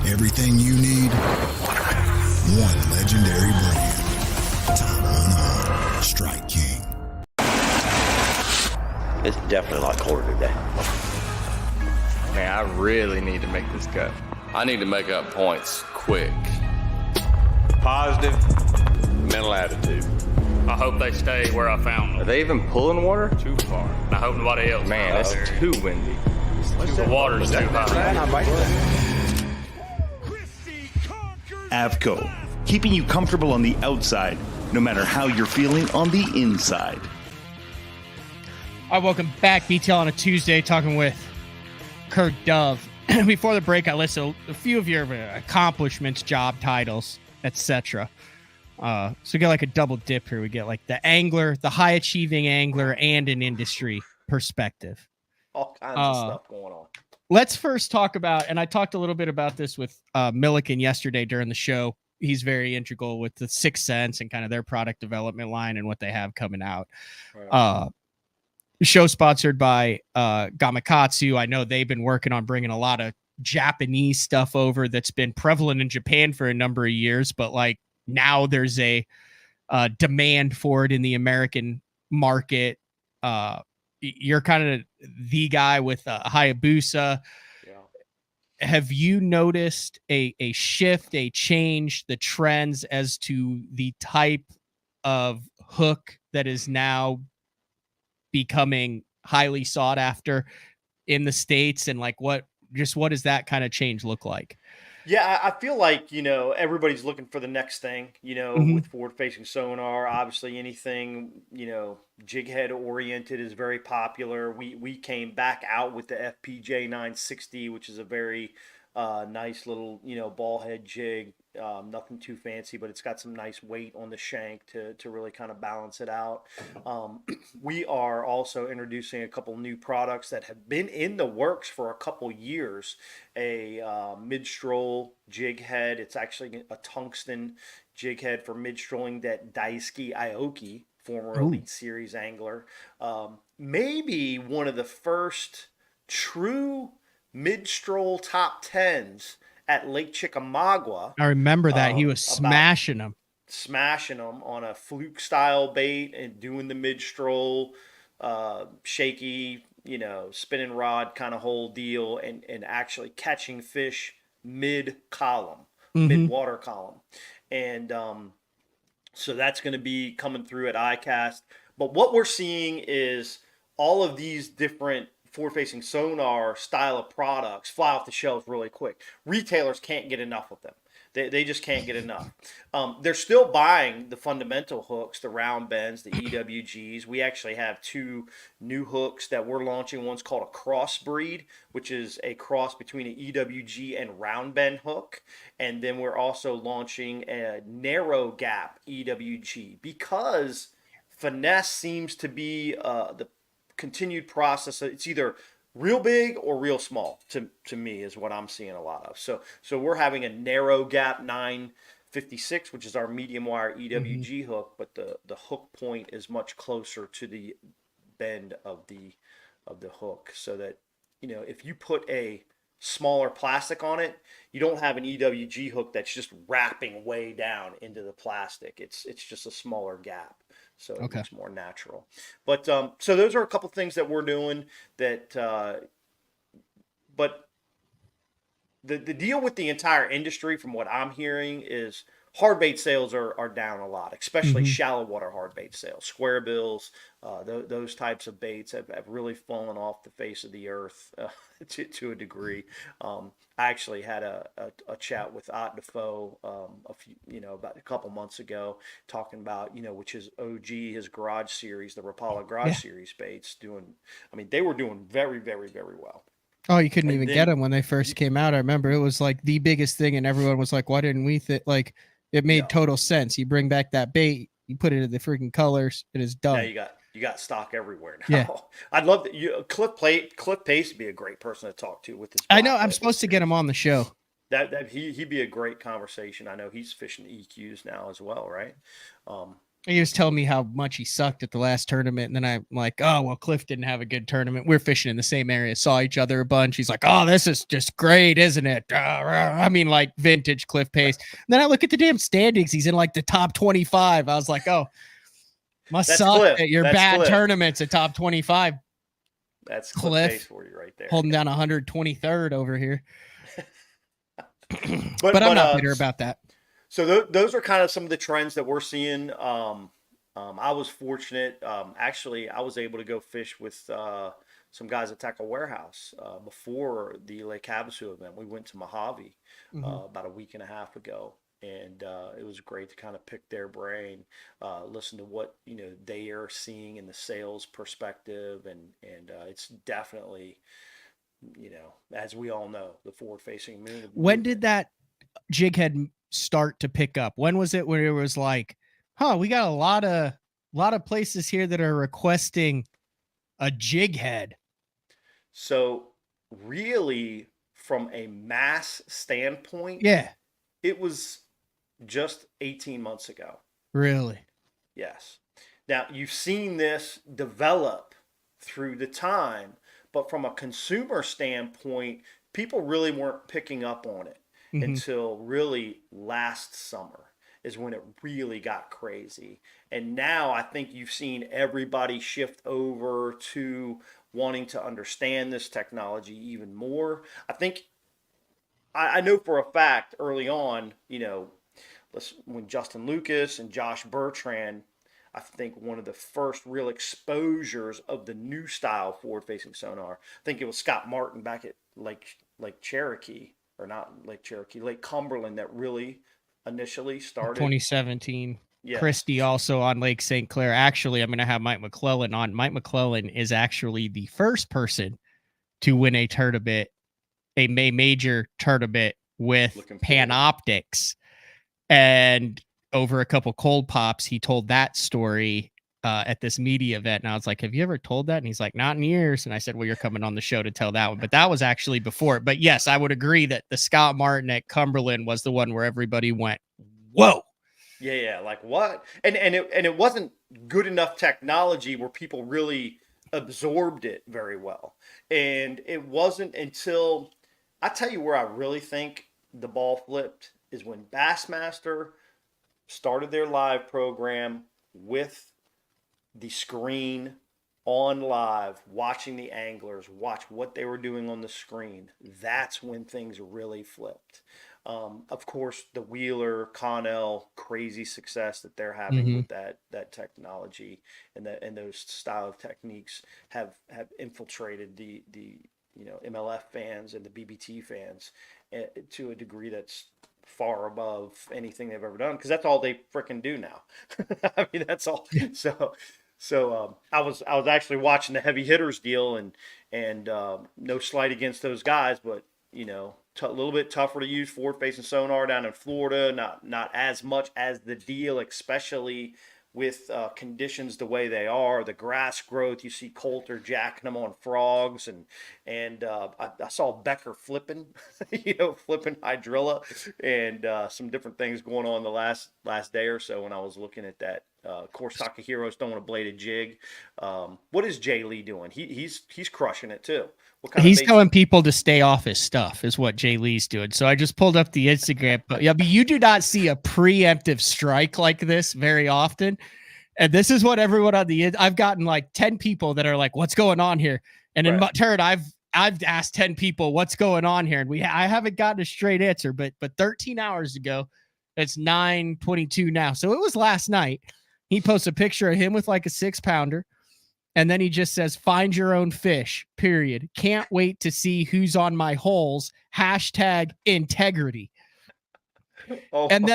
Everything you need, one legendary brand. Top one, Strike King. It's definitely a lot colder today. Man, I really need to make this cut. I need to make up points quick. Positive mental attitude. I hope they stay where I found them. Are they even pulling water? Too far. I hope nobody else. Man, it's too windy. The water's too high. Avco, keeping you comfortable on the outside, no matter how you're feeling on the inside. All right, welcome back. BTL on a Tuesday, talking with Kurt Dove. Before the break, I listed a few of your accomplishments, job titles, etc. So we get like a double dip here. We get like the angler, the high achieving angler, and an industry perspective. All kinds of stuff going on. Let's first talk about, and I talked a little bit about this with Milliken yesterday during the show. He's very integral with the Sixth Sense and kind of their product development line and what they have coming out. Right. Show sponsored by Gamakatsu. I know they've been working on bringing a lot of Japanese stuff over that's been prevalent in Japan for a number of years, but like now there's a demand for it in the American market. You're kind of the guy with Hayabusa. Yeah. Have you noticed a shift, a change, the trends as to the type of hook that is now becoming highly sought after in the States? And like what does that kind of change look like? Yeah, I feel like, everybody's looking for the next thing, with forward-facing sonar. Obviously, anything, jig head oriented is very popular. We came back out with the FPJ 960, which is a very nice little, ball head jig. Nothing too fancy, but it's got some nice weight on the shank to really kind of balance it out. We are also introducing a couple new products that have been in the works for a couple years. A mid-stroll jig head. It's actually a tungsten jig head for mid-strolling that Daisuke Aoki, former Elite Series angler, maybe one of the first true mid-stroll top 10s at Lake Chickamauga. I remember that. He was smashing them on a fluke style bait and doing the mid-stroll, shaky, spinning rod kind of whole deal, and actually catching fish mid-column, mid-water column. And so that's going to be coming through at ICAST. But what we're seeing is all of these different forward-facing sonar style of products fly off the shelves really quick. Retailers can't get enough of them. They just can't get enough. They're still buying the fundamental hooks, the round bends, the EWGs. We actually have 2 new hooks that we're launching. One's called a crossbreed, which is a cross between an EWG and round bend hook. And then we're also launching a narrow gap EWG because finesse seems to be the continued process. It's either real big or real small to me is what I'm seeing a lot of. So we're having a narrow gap 956, which is our medium wire EWG hook, but the hook point is much closer to the bend of the hook, so that if you put a smaller plastic on it, you don't have an EWG hook that's just wrapping way down into the plastic. It's just a smaller gap, so it looks more natural. But so those are a couple things that we're doing that. But the deal with the entire industry, from what I'm hearing, is hard bait sales are down a lot, especially shallow water hard bait sales. Square bills, those types of baits have really fallen off the face of the earth to a degree. I actually had a chat with Ott Defoe about a couple months ago, talking about, which is OG, his garage series, the Rapala garage series baits they were doing very, very, very well. Oh, you couldn't even get them when they first came out. I remember it was like the biggest thing, and everyone was like, "Why didn't we?" Like, it made total sense. You bring back that bait, you put it in the freaking colors, it is done. Yeah, you got stock everywhere now. Yeah. I'd love that. Cliff Pace would be a great person to talk to with his. I know. I'm supposed to get him on the show. That he'd be a great conversation. I know he's fishing EQs now as well, right? He was telling me how much he sucked at the last tournament, and then I'm like, "Oh, well, Cliff didn't have a good tournament. We're fishing in the same area, saw each other a bunch." He's like, "Oh, this is just great, isn't it?" I mean, like vintage Cliff Pace. And then I look at the damn standings. He's in like the top 25. I was like, "Oh, must suck at your bad tournaments at top 25." That's Cliff Pace for you right there. Holding down 123rd over here. but I'm not bitter about that. So those are kind of some of the trends that we're seeing. I was fortunate. Actually, I was able to go fish with some guys at Tackle Warehouse before the Lake Havasu event. We went to Mojave about a week and a half ago, and it was great to kind of pick their brain, listen to what they are seeing in the sales perspective, and it's definitely, as we all know, the forward-facing movement. When did that jig head start to pick up? When was it where it was like, we got a lot of places here that are requesting a jig head? So really, from a mass standpoint, it was just 18 months ago. Really? Yes. Now, you've seen this develop through the time, but from a consumer standpoint, people really weren't picking up on it until really last summer is when it really got crazy. And now I think you've seen everybody shift over to wanting to understand this technology even more. I think, I know for a fact early on, when Justin Lucas and Josh Bertrand, I think one of the first real exposures of the new style forward-facing sonar, I think it was Scott Martin back at Lake Cherokee, or not Lake Cherokee, Lake Cumberland, that really initially started. 2017. Yes. Christie also on Lake St. Clair. Actually, I'm going to have Mike McClellan on. Mike McClellan is actually the first person to win a tournament, a major tournament with Panoptics. And over a couple cold pops, he told that story at this media event. And I was like, "Have you ever told that?" And he's like, "Not in years." And I said, "Well, you're coming on the show to tell that one." But that was actually before. But yes, I would agree that the Scott Martin at Cumberland was the one where everybody went, "Whoa." Yeah, like what? And it wasn't good enough technology where people really absorbed it very well. And it wasn't until, I tell you where I really think the ball flipped, is when Bassmaster started their live program with the screen on live, watching the anglers watch what they were doing on the screen. That's when things really flipped. Of course, the Wheeler, Connell, crazy success that they're having with that technology and those style of techniques have infiltrated the MLF fans and the BBT fans to a degree that's far above anything they've ever done, because that's all they freaking do now. I mean, that's all. So I was actually watching the heavy hitters deal, and no slight against those guys, but a little bit tougher to use forward-facing sonar down in Florida. Not as much as the deal, especially with conditions the way they are, the grass growth. You see Coulter jacking them on frogs, and I saw Becker flipping, flipping hydrilla, and some different things going on the last day or so when I was looking at that Of course, Takahiro's throwing a bladed jig. What is Jay Lee doing? He's crushing it too. He's telling people to stay off his stuff is what Jay Lee's doing. So I just pulled up the Instagram. But yeah, but you do not see a preemptive strike like this very often. And this is what everyone on I've gotten like 10 people that are like, what's going on here? And in my turn, I've asked 10 people what's going on here. And I haven't gotten a straight answer, but 13 hours ago, it's 9:22 now. So it was last night. He posts a picture of him with like a 6-pounder. And then he just says, find your own fish, period. Can't wait to see who's on my holes. #integrity. And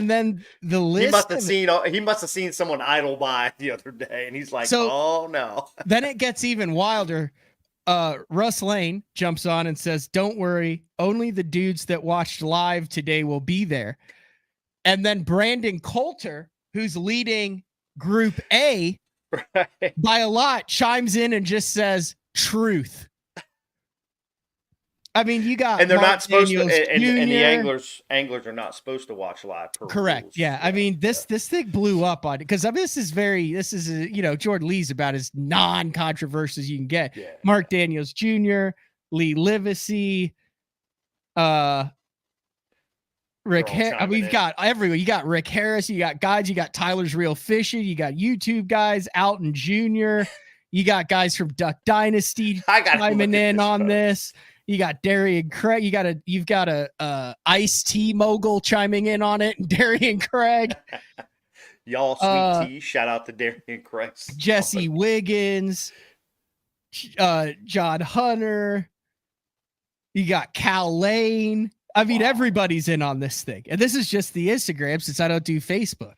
then the list. He must have seen someone idle by the other day. And he's like, oh no. Then it gets even wilder. Russ Lane jumps on and says, don't worry. Only the dudes that watched live today will be there. And then Brandon Coulter, who's leading Group A, by a lot, chimes in and just says truth. I mean, you got, and they're Mark not supposed Daniels to, and the Jr. anglers are not supposed to watch live. Correct. Rules. Yeah. I mean, this thing blew up on it because I mean, this is Jordan Lee's about as non-controversial as you can get. Yeah. Mark Daniels Jr., Lee Livesey, Rick Harris. I mean, we've got everyone. You got Rick Harris. You got guys. You got Tyler's Real Fishing. You got YouTube guys, Alton Jr. You got guys from Duck Dynasty chiming in on this. You got Darian Craig. You've got a iced tea mogul chiming in on it. Darian Craig. Y'all sweet tea. Shout out to Darian Craig. Jesse Wiggins. John Hunter. You got Cal Lane. I mean, everybody's in on this thing. And this is just the Instagram since I don't do Facebook.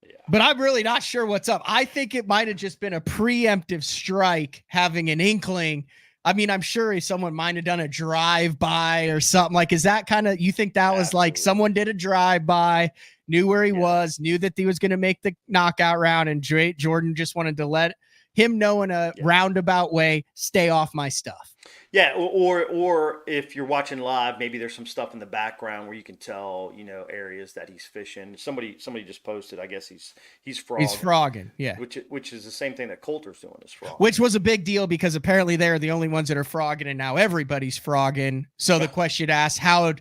Yeah. But I'm really not sure what's up. I think it might have just been a preemptive strike having an inkling. I mean, I'm sure someone might have done a drive-by or something. Like, is that kind of, you think that was like someone did a drive-by, knew where he was, knew that he was going to make the knockout round, and Jordan just wanted to let him know in a roundabout way, stay off my stuff. Yeah, or if you're watching live, maybe there's some stuff in the background where you can tell, areas that he's fishing. Somebody just posted, I guess he's frogging. He's frogging, yeah. Which is the same thing that Coulter's doing, is frogging. Which was a big deal because apparently they're the only ones that are frogging, and now everybody's frogging. So the question asked, how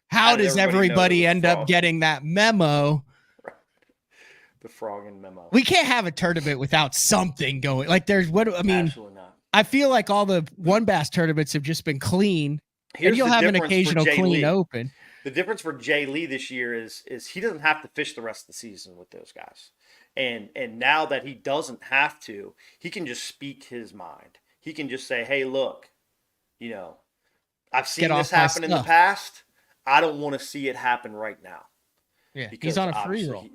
does everybody end up getting that memo? The frogging memo. We can't have a tournament without something going. Like Absolutely not. I feel like all the one bass tournaments have just been clean. And you'll have an occasional clean open. The difference for Jay Lee this year is he doesn't have to fish the rest of the season with those guys. And now that he doesn't have to, he can just speak his mind. He can just say, hey, look, I've seen this happen in the past. I don't want to see it happen right now. Yeah, he's on a free roll.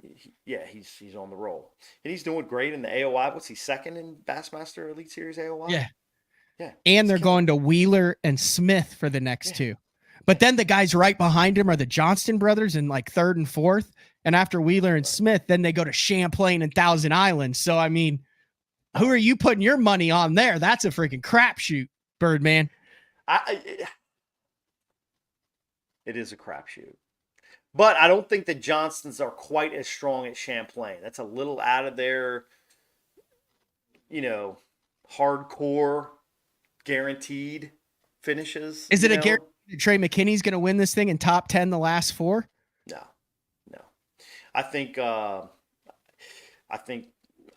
He's on the roll. And he's doing great in the AOI. What's he, second in Bassmaster Elite Series AOI? Yeah. Yeah. And they're going to Wheeler and Smith for the next two. But then the guys right behind him are the Johnston brothers in like third and fourth. And after Wheeler and Smith, then they go to Champlain and Thousand Islands. So, I mean, who are you putting your money on there? That's a freaking crapshoot, Birdman. It is a crapshoot. But I don't think the Johnstons are quite as strong as Champlain. That's a little out of their, hardcore guaranteed finishes. Is it a guarantee that Trey McKinney's going to win this thing in top 10 the last four? No. I think the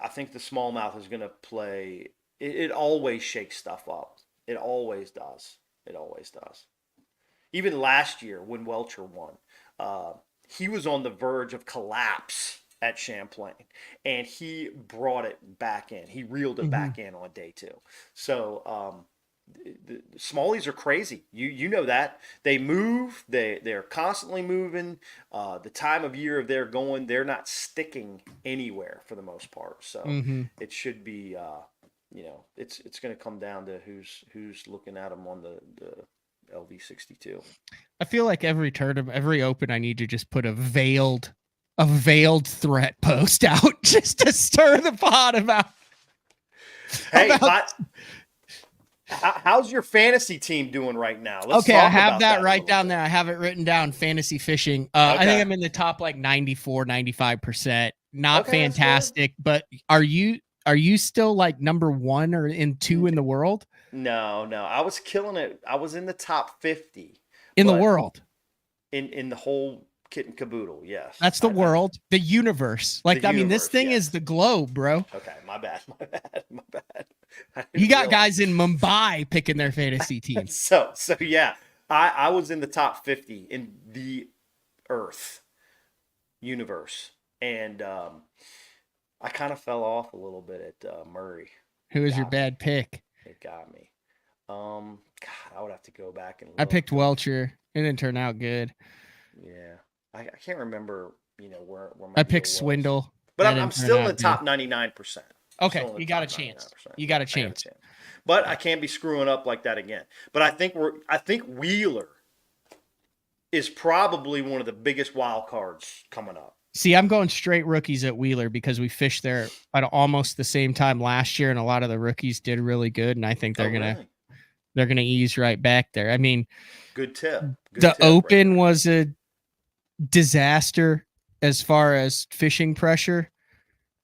smallmouth is going to play. It always shakes stuff up. It always does. Even last year when Welcher won. He was on the verge of collapse at Champlain, and he brought it back in. He reeled it back in on day two. So the smallies are crazy. You know that. They move. They're constantly moving. The time of year they're going, they're not sticking anywhere for the most part. So it should be, it's going to come down to who's looking at them on the LV62. I feel like every tournament, every open, I need to just put a veiled threat post out just to stir the pot about. Hey, How's your fantasy team doing right now? Okay, I have that right down there. I have it written down, fantasy fishing. I think I'm in the top like 94, 95%. Not fantastic, but are you still like number 1 or in 2 in the world? No. I was killing it. I was in the top 50. In the world? In the whole kit and caboodle, yes. That's the world, the universe. Like, I mean, this thing is the globe, bro. Okay, my bad. You got guys in Mumbai picking their fantasy teams. So yeah, I was in the top 50 in the Earth universe, and I kind of fell off a little bit at Murray. Who was your bad pick? It got me. God, I would have to go back and look. I picked Welcher. It didn't turn out good. Yeah, I can't remember. Where my I picked Swindle, but I'm still in the top 99%. Okay, you got a chance. You got a chance. But I can't be screwing up like that again. But I think Wheeler is probably one of the biggest wild cards coming up. See, I'm going straight rookies at Wheeler because we fished there at almost the same time last year, and a lot of the rookies did really good, and I think they're gonna ease right back there. I mean, good tip. The Open was a disaster as far as fishing pressure.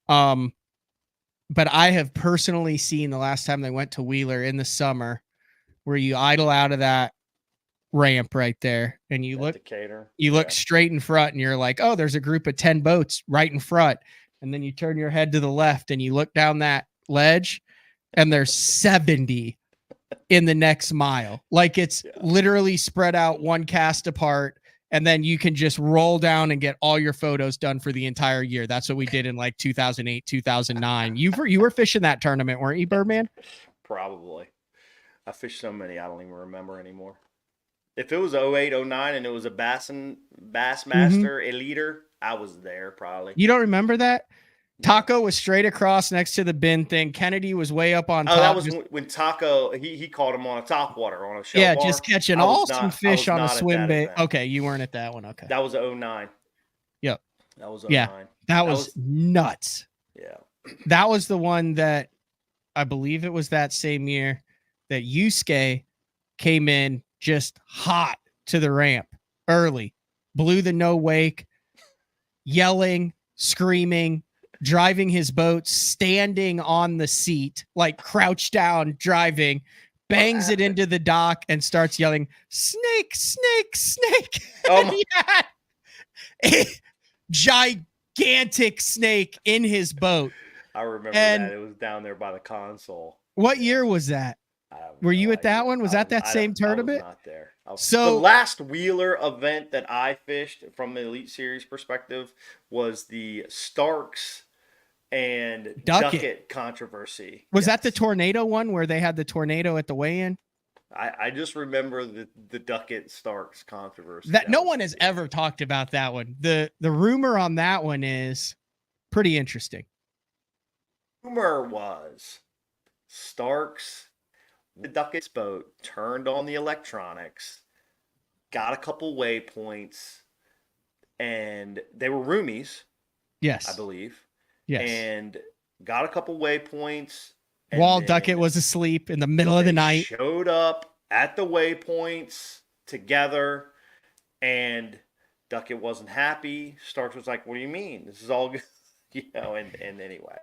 But I have personally seen the last time they went to Wheeler in the summer where you idle out of that ramp right there and you look straight in front and you're like, oh, there's a group of 10 boats right in front. And then you turn your head to the left and you look down that ledge and there's 70 in the next mile. Like it's literally spread out one cast apart. And then you can just roll down and get all your photos done for the entire year. That's what we did in like 2008, 2009. You were fishing that tournament, weren't you, Birdman? Probably. I fished so many, I don't even remember anymore. If it was 08, 09, and it was a Bassmaster Eliter, I was there probably. You don't remember that? Taco was straight across next to the bin thing. Kennedy was way up on top. Oh, that was when Taco, he caught him on a topwater on a shell bar. Just catching awesome fish on a swim bait. Okay, you weren't at that one. Okay. That was 09. Yep. That was 09. Yeah, that was nuts. Yeah. That was the one that I believe it was that same year that Yusuke came in just hot to the ramp early, blew the no wake, yelling, screaming, driving his boat, standing on the seat, like crouched down, driving, bangs it into the dock and starts yelling, snake, snake, snake. Oh he had a gigantic snake in his boat. I remember that. It was down there by the console. What year was that? Were you at that one? Was that same tournament? I was not there. So the last Wheeler event that I fished from the Elite Series perspective was the Starks and Duckett controversy. Was that the tornado one where they had the tornado at the weigh-in? I just remember the Duckett Starks controversy. That no one has ever talked about that one. The rumor on that one is pretty interesting. Rumor was Starks, the Duckett's boat, turned on the electronics, got a couple waypoints, and they were roomies. Yes. I believe. Yes. And got a couple waypoints. While Duckett was asleep in the middle of the night. Showed up at the waypoints together, and Duckett wasn't happy. Starks was like, what do you mean? This is all good. And anyway,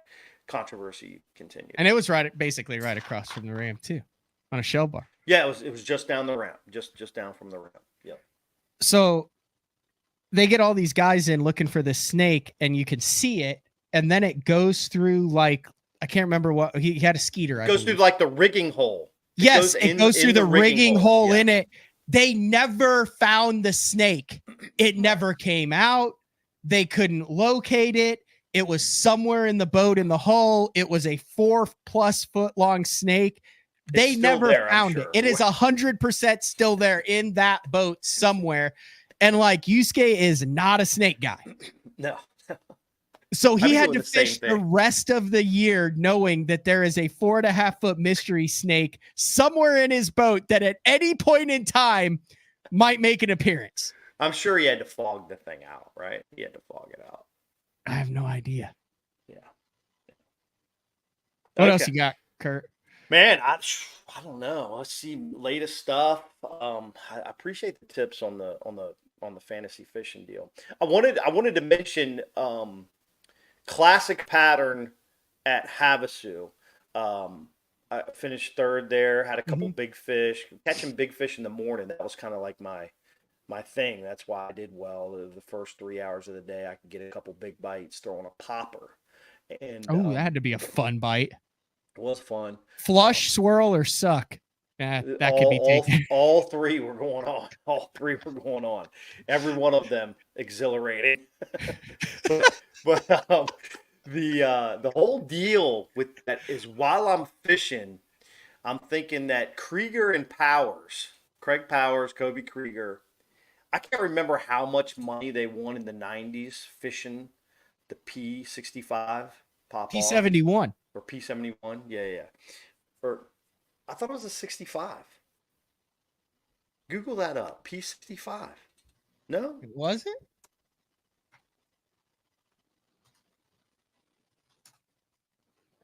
controversy continued. And it was basically right across from the ramp too, on a shell bar. Yeah, it was just down the ramp, just down from the ramp. Yep. So they get all these guys in looking for the snake, and you can see it, and then it goes through like, I can't remember what he had a skeeter. It goes through like the rigging hole. It goes through the rigging hole in it. They never found the snake. It never came out. They couldn't locate it. It was somewhere in the boat in the hull. It was a 4+ foot long snake. They never found it. It is 100% still there in that boat somewhere. And like Yusuke is not a snake guy. No. So he had to fish the rest of the year knowing that there is a 4.5 foot mystery snake somewhere in his boat that at any point in time might make an appearance. I'm sure he had to fog the thing out, right? He had to fog it out. I have no idea. Yeah. What else you got, Kurt? Man, I don't know. Let's see latest stuff. I appreciate the tips on the fantasy fishing deal. I wanted to mention classic pattern at Havasu. I finished third there. Had a couple big fish. Catching big fish in the morning, that was kind of like my thing. That's why I did well. The first 3 hours of the day, I could get a couple big bites throwing a popper. And that had to be a fun bite. it was fun. Flush, swirl, or suck. That could be taken. All three were going on. All three were going on. Every one of them exhilarating. but the whole deal with that is while I'm fishing, I'm thinking that Krieger and Powers, Craig Powers, Kobe Krieger, I can't remember how much money they won in the 90s fishing the P65 pop P71 or P71. Yeah. Or I thought it was a 65. Google that up. P65. No, it wasn't.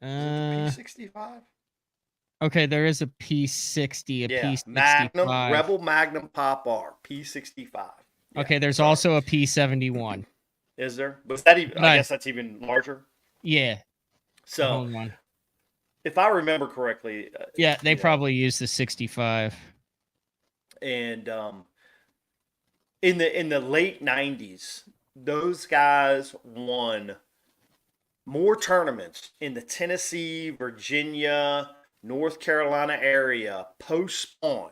P65. Okay, there is a P60, a P65. Magnum, Rebel Magnum Pop R, P65. Yeah, okay, there's also a P71. Is there? Was that even? I guess that's even larger. Yeah. So, hold on. If I remember correctly, yeah, they probably used the 65. And in the late 90s, those guys won more tournaments in the Tennessee, Virginia, North Carolina area post-spawn,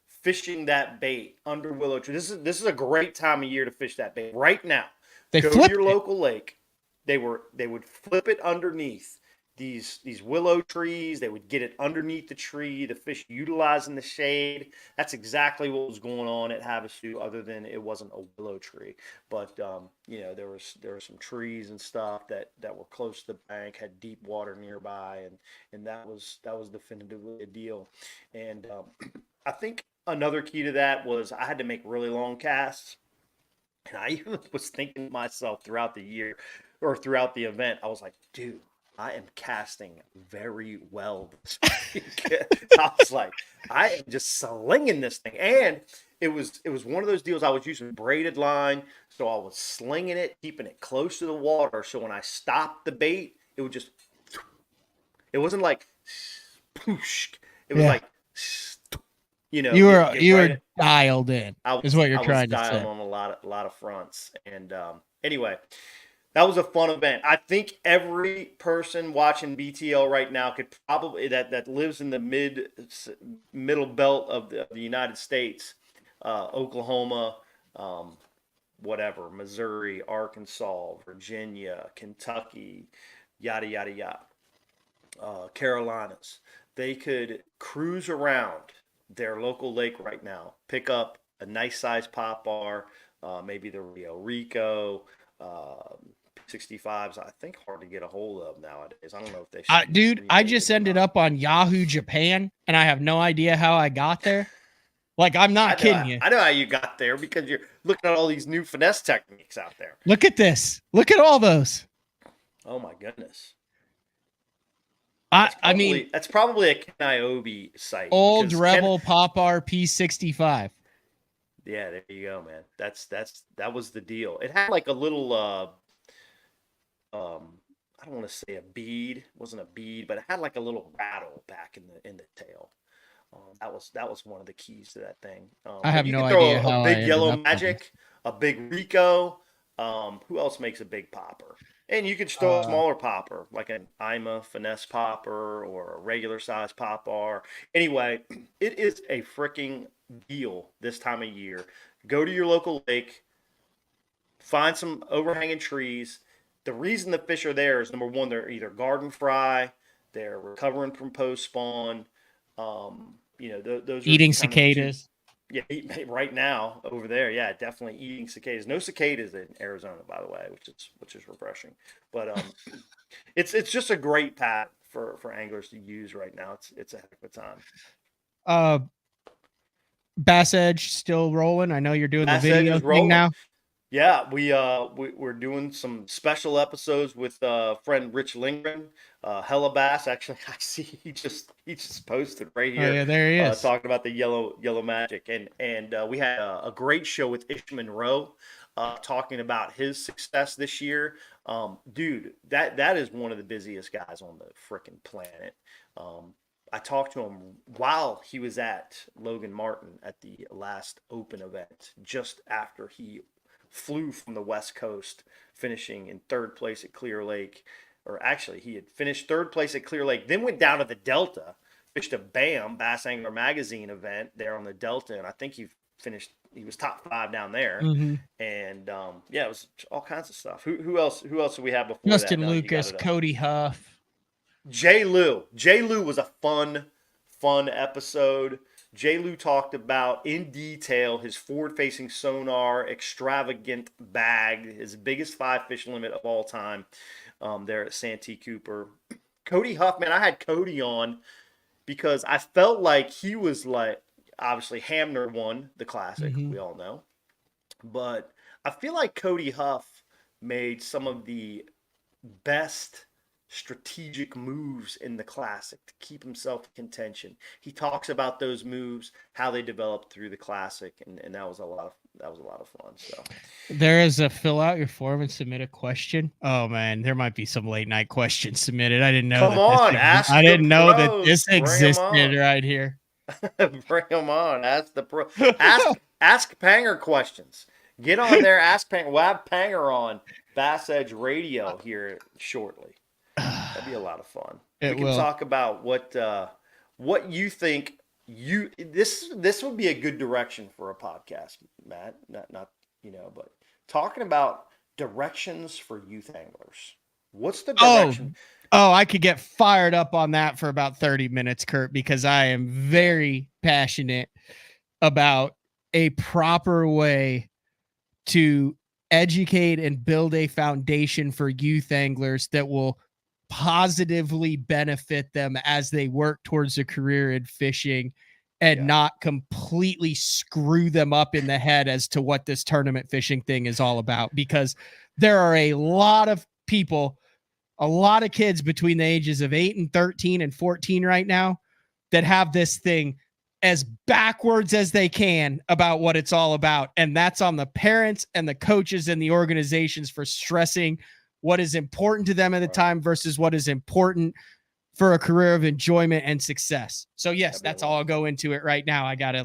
fishing that bait under willow tree. This is a great time of year to fish that bait. Right now, go to your local lake. They would flip it underneath these willow trees. They would get it underneath the tree. The fish utilizing the shade. That's exactly what was going on at Havasu, other than it wasn't a willow tree. But there were some trees and stuff that were close to the bank, had deep water nearby, and that was definitively a deal. And I think another key to that was I had to make really long casts. And I even was thinking to myself throughout the year or throughout the event, I was like, dude, I am casting very well this week. I was like, I am just slinging this thing. And it was one of those deals. I was using braided line, so I was slinging it, keeping it close to the water. So when I stopped the bait, it would just, it wasn't like, poosh. It was like, you were dialed in. Is what you're trying to say. I was dialed on a lot of fronts. And anyway, that was a fun event. I think every person watching BTL right now could probably that lives in the middle belt of the United States, Oklahoma, whatever, Missouri, Arkansas, Virginia, Kentucky, yada yada yada, Carolinas. They could cruise around their local lake right now, pick up a nice size pop bar, maybe the Rio Rico. 65s, I think, hard to get a hold of nowadays. I don't know if they dude, I just ended up on Yahoo Japan, and I have no idea how I got there. Like, I'm not kidding you. I know how you got there because you're looking at all these new finesse techniques out there. Look at this. Look at all those. Oh, my goodness. I mean, that's probably a Ken Iobe site. Old Rebel Pop R P65. Yeah, there you go, man. That was the deal. It had like a little I don't want to say a bead. It wasn't a bead, but it had like a little rattle back in the tail. That was one of the keys to that thing. I have no idea how a big yellow magic, a big Rico. Who else makes a big popper? And you could throw a smaller popper, like an IMA finesse popper or a regular size pop bar. Anyway, it is a freaking deal this time of year. Go to your local lake, find some overhanging trees. The reason the fish are there is, number one, they're either garden fry, they're recovering from post spawn. Those eating cicadas. Yeah, right now over there, yeah, definitely eating cicadas. No cicadas in Arizona, by the way, which is refreshing. But it's just a great path for anglers to use right now. It's a heck of a time. Bass Edge still rolling. I know you're doing Bass the video thing now. Yeah, we're doing some special episodes with friend Rich Lindgren, Hella Bass. Actually, I see he just posted right Oh here, yeah, there he is. talking about the yellow magic, and we had a great show with Ish Monroe, talking about his success this year. Dude, that is one of the busiest guys on the freaking planet. I talked to him while he was at Logan Martin at the last Open event, just after he flew from the West Coast, finishing in third place at Clear Lake. Or actually, he had finished third place at Clear Lake, then went down to the Delta, fished a BAM Bass Angler Magazine event there on the Delta, and I think he was top 5 down there. Mm-hmm. And yeah, it was all kinds of stuff. Who else do we have before Justin that? Lucas, Cody Huff. J. Lou was a fun episode. J. Lou talked about in detail his forward-facing sonar, extravagant bag, his biggest 5 fish limit of all time, there at Santee Cooper. Cody Huff, man, I had Cody on because I felt like he was like, obviously Hamner won the Classic, we all know, but I feel like Cody Huff made some of the best strategic moves in the Classic to keep himself in contention. He talks about those moves, how they developed through the Classic, and that was a lot of fun. So there is a fill out your form and submit a question. Oh man, there might be some late night questions submitted. I didn't know. I didn't know that this existed right here. Bring them on. Ask the pro. Ask Panger questions. Get on there. Ask Panger. We'll have Panger on Bass Edge Radio here shortly. That'd be a lot of fun. We can talk about what you think. This would be a good direction for a podcast, Matt. Not but talking about directions for youth anglers. What's the direction? Oh, I could get fired up on that for about 30 minutes, Kurt, because I am very passionate about a proper way to educate and build a foundation for youth anglers that will positively benefit them as they work towards a career in fishing and not completely screw them up in the head as to what this tournament fishing thing is all about. Because there are a lot of people, a lot of kids between the ages of 8 and 13 and 14 right now that have this thing as backwards as they can about what it's all about. And that's on the parents and the coaches and the organizations for stressing what is important to them at the time versus what is important for a career of enjoyment and success. So yes, that's all. I'll go into it right now. That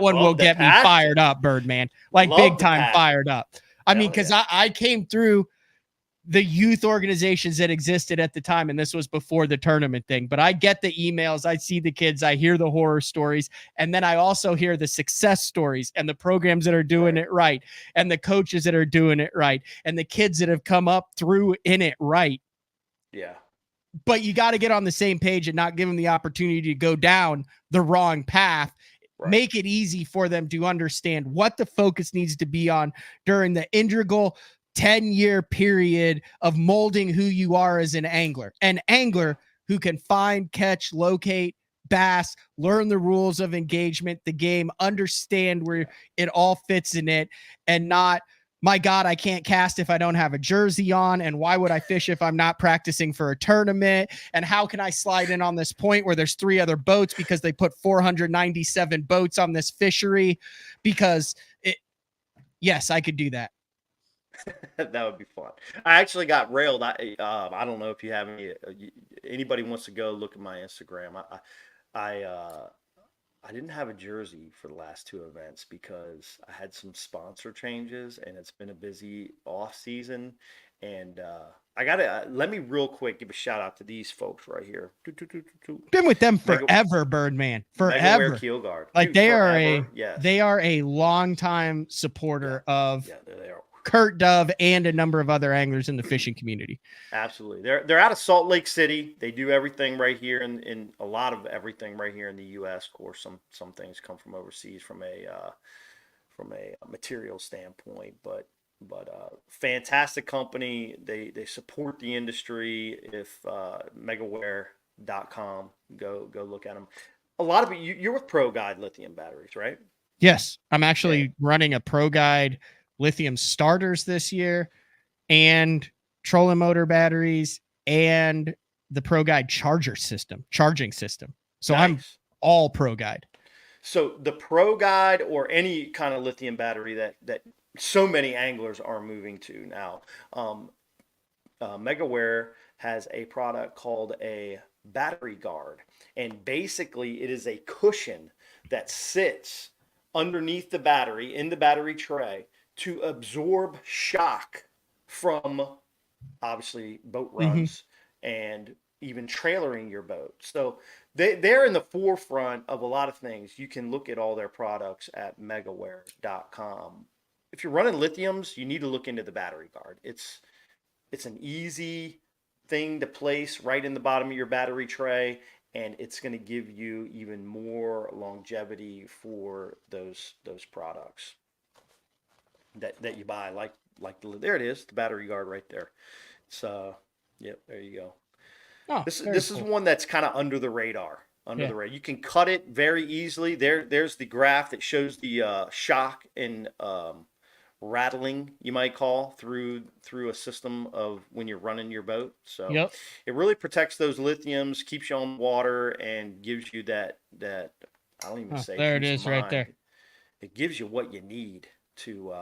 one will get me fired up, Birdman, like big time fired up. I mean, because I came through the youth organizations that existed at the time, and this was before the tournament thing, but I get the emails, I see the kids, I hear the horror stories, and then I also hear the success stories and the programs that are doing it right, and the coaches that are doing it right, and the kids that have come up through in it right. Yeah. But you got to get on the same page and not give them the opportunity to go down the wrong path. Right. Make it easy for them to understand what the focus needs to be on during the integral 10-year period of molding who you are as an angler. An angler who can find, catch, locate bass, learn the rules of engagement, the game, understand where it all fits in it, and not, my God, I can't cast if I don't have a jersey on, and why would I fish if I'm not practicing for a tournament, and how can I slide in on this point where there's 3 other boats because they put 497 boats on this fishery, because yes, I could do that. That would be fun. I actually got railed. I don't know if you have anybody wants to go look at my Instagram. I didn't have a jersey for the last 2 events because I had some sponsor changes and it's been a busy off season. And I gotta let me real quick give a shout out to these folks right here. Been with them forever, Birdman. Forever. Keel guard. Like they are a longtime supporter of they are. Kurt Dove and a number of other anglers in the fishing community. Absolutely. They're out of Salt Lake City. They do everything right here in a lot of everything right here in the US. Of course, some things come from overseas from a material standpoint, but fantastic company. They support the industry. If megaware.com, go look at them. A lot of you're with Pro Guide lithium batteries, right? Yes, I'm actually running a Pro Guide lithium starters this year, and trolling motor batteries, and the Pro Guide charging system. So Nice. I'm all Pro Guide. So the Pro Guide, or any kind of lithium battery that so many anglers are moving to now, MegaWare has a product called a battery guard, and basically it is a cushion that sits underneath the battery in the battery tray to absorb shock from, obviously, boat runs and even trailering your boat. So they're in the forefront of a lot of things. You can look at all their products at megaware.com. If you're running lithiums, you need to look into the battery guard. It's an easy thing to place right in the bottom of your battery tray, and it's going to give you even more longevity for those products that you buy. Like there it is, the battery guard right there. It's yep, there you go. Oh, this cool. is one that's kind of under the radar. The radar. You can cut it very easily. There's the graph that shows the shock and rattling, you might call, through a system of when you're running your boat. So it really protects those lithiums, keeps you on water, and gives you that I don't even say there it peace is of right mind. there. It gives you what you need to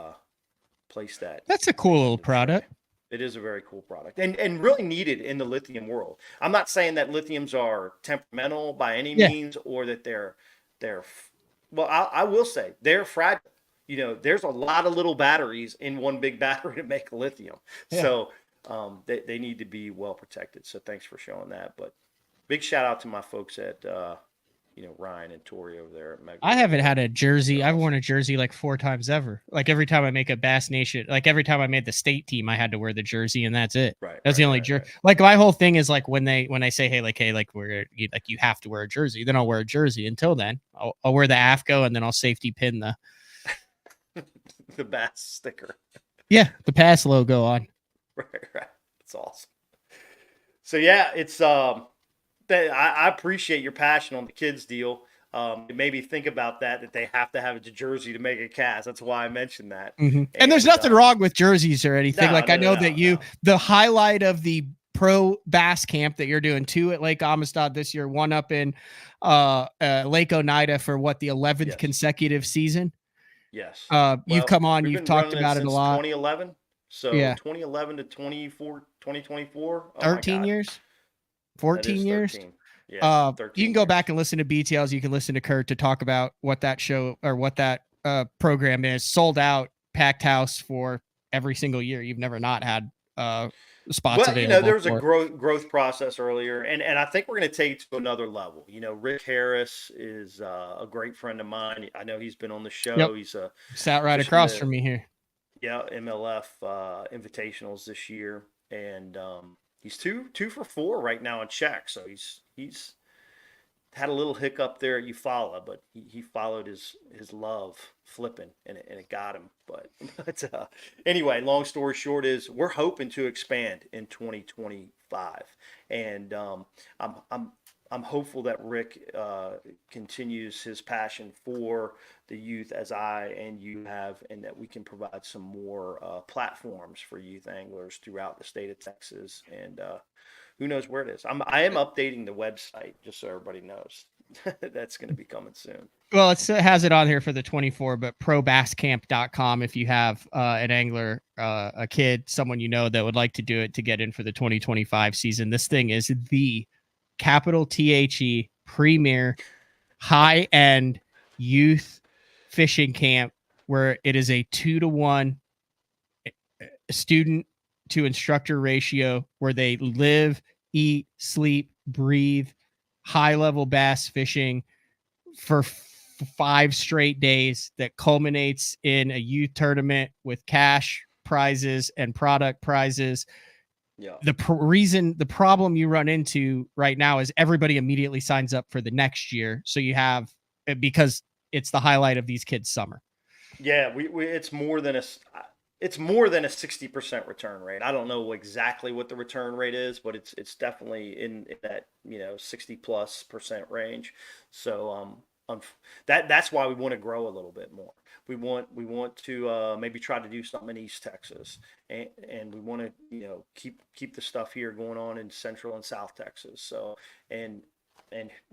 place that. That's a cool little product. It is a very cool product, and really needed in the lithium world. I'm not saying that lithiums are temperamental by any means, or that they're well, I will say they're fragile. You know, there's a lot of little batteries in one big battery to make lithium. So they need to be well protected. So thanks for showing that. But big shout out to my folks at Ryan and Tori over there at Mega. I haven't had a jersey. I've worn a jersey like 4 times ever. Like every time I make a Bass Nation, like every time I made the state team, I had to wear the jersey, and that's it. Right. That's the only jersey. Right. Like my whole thing is like when they say, hey, you have to wear a jersey, then I'll wear a jersey. Until then, I'll wear the AFCO, and then I'll safety pin the Bass sticker. Yeah, the Pass logo on. Right. That's awesome. So yeah, it's I appreciate your passion on the kids deal. It made me think about that they have to have a jersey to make a cast. That's why I mentioned that. And there's nothing wrong with jerseys or anything. The highlight of the pro bass camp that you're doing, 2 at Lake Amistad this year, 1 up in Lake Oneida for the 11th consecutive season. Yes. You've come on, you've talked about it a lot. 2011. So 2011 to 2024. 13 years. 14 years. 13. Yeah, 13 you can go back and listen to BTLs. You can listen to Kurt to talk about what that show or what that program is. Sold out, packed house for every single year. You've never not had spots available. There was a growth process earlier, and I think we're going to take it to another level. Rick Harris is a great friend of mine. I know he's been on the show. Yep. He's sat right across from me here. Yeah, MLF Invitationals this year, and he's two for 4 right now in check. So he's had a little hiccup there at Eufaula, but he followed his love flipping, and it got him. But anyway, long story short is we're hoping to expand in 2025, and I'm hopeful that Rick continues his passion for the youth as I and you have, and that we can provide some more platforms for youth anglers throughout the state of Texas. And who knows where it is. I am updating the website just so everybody knows. That's going to be coming soon. Well, it has it on here for the 24, but probasscamp.com if you have an angler, a kid, someone that would like to do it to get in for the 2025 season. This thing is the capital THE premier high-end youth fishing camp, where it is a 2-to-1 student to instructor ratio, where they live, eat, sleep, breathe high-level bass fishing for 5 straight days, that culminates in a youth tournament with cash prizes and product prizes. Yeah. The problem you run into right now is everybody immediately signs up for the next year. So you have, because it's the highlight of these kids' summer. Yeah, it's more than a 60% return rate. I don't know exactly what the return rate is, but it's definitely in that 60+% range. So That's why we want to grow a little bit more. We want to maybe try to do something in East Texas, and we want to keep the stuff here going on in Central and South Texas. So and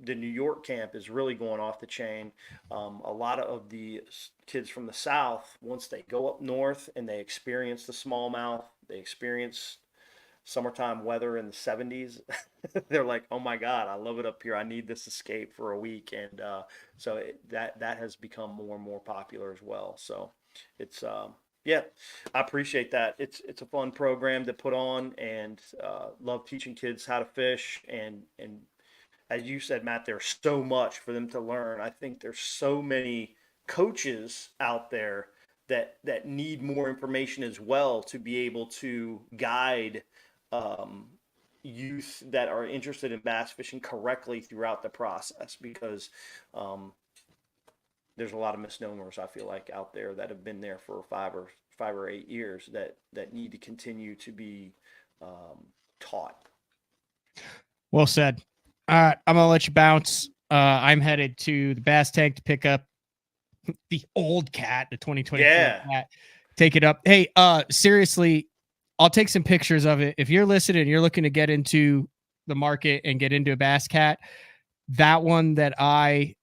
the New York camp is really going off the chain. A lot of the kids from the South, once they go up north and they experience the smallmouth, they experience summertime weather in the 70s, they're like, oh my God, I love it up here. I need this escape for a week. And so that has become more and more popular as well. So it's, I appreciate that. It's a fun program to put on, and love teaching kids how to fish. And as you said, Matt, there's so much for them to learn. I think there's so many coaches out there that need more information as well to be able to guide youth that are interested in bass fishing correctly throughout the process, because there's a lot of misnomers, I feel like, out there that have been there for 5 or 8 years that need to continue to be taught. Well said. All right, I'm gonna let you bounce. I'm headed to the Bass Tank to pick up the old cat, the 2023 cat. Take it up. Hey, seriously, I'll take some pictures of it. If you're listening and you're looking to get into the market and get into a bass cat, that one that I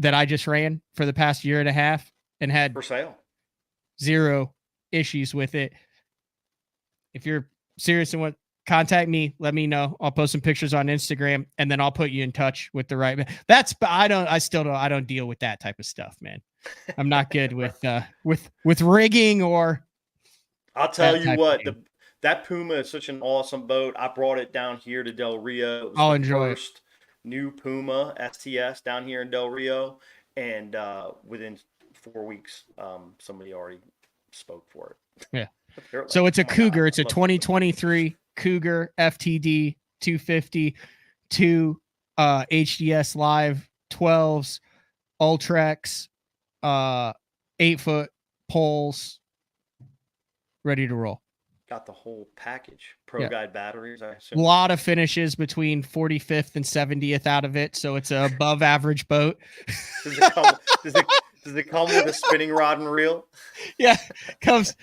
just ran for the past year and a half and had for sale, 0 issues with it. If you're serious and want, contact me, let me know. I'll post some pictures on Instagram, and then I'll put you in touch with the right man. I don't deal with that type of stuff, man. I'm not good with rigging or. I'll tell you what, that Puma is such an awesome boat. I brought it down here to Del Rio. It was I'll enjoy it. First new Puma STS down here in Del Rio, and within 4 weeks, somebody already spoke for it. Yeah. Like, so it's a Cougar. God, it's a 2023 Cougar FTD 250, 2 HDS Live 12s, Ultrex, 8-foot poles, ready to roll. Got the whole package. Pro Guide batteries, I assume. A lot of finishes between 45th and 70th out of it, so it's an above average boat. Does it come with a spinning rod and reel? Yeah, comes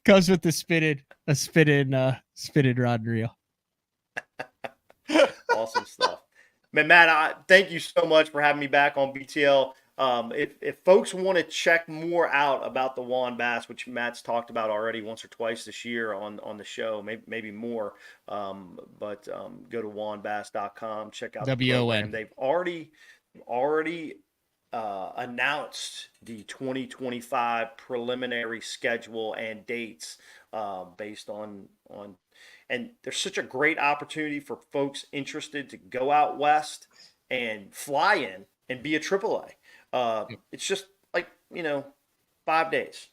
with the spitted rod and reel. Awesome stuff, man. Matt, thank you so much for having me back on BTL. If folks want to check more out about the WAN Bass, which Matt's talked about already once or twice this year on the show, maybe more, but go to wanbass.com, check out the program. They've already announced the 2025 preliminary schedule and dates based on, and there's such a great opportunity for folks interested to go out west and fly in and be a AAA. It's just like, 5 days.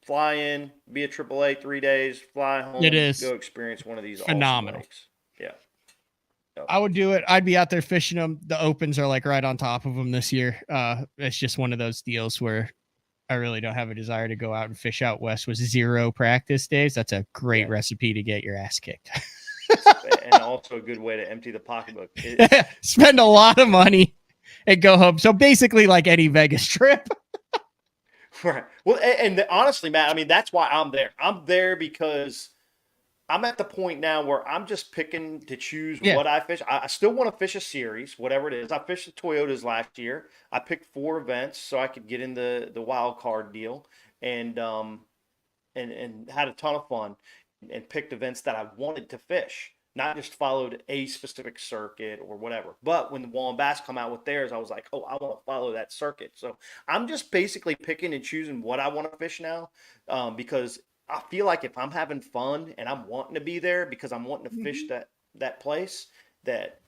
Fly in, be a AAA 3 days, fly home. It is. Go experience one of these phenomenal awesome lakes. Yeah. I would do it. I'd be out there fishing them. The opens are like right on top of them this year. It's just one of those deals where I really don't have a desire to go out and fish out west with 0 practice days. That's a great recipe to get your ass kicked. And also a good way to empty the pocketbook. Spend a lot of money and go home. So basically like any Vegas trip. Right. Well, and honestly, Matt, I mean, that's why I'm there. I'm there because I'm at the point now where I'm just picking to choose what I fish. I still want to fish a series, whatever it is. I fished the Toyotas last year. I picked 4 events so I could get in the wild card deal, and had a ton of fun and picked events that I wanted to fish, not just followed a specific circuit or whatever. But when the Wall Bass come out with theirs, I was like, oh, I want to follow that circuit. So I'm just basically picking and choosing what I want to fish now, because I feel like if I'm having fun and I'm wanting to be there because I'm wanting to fish that place, that,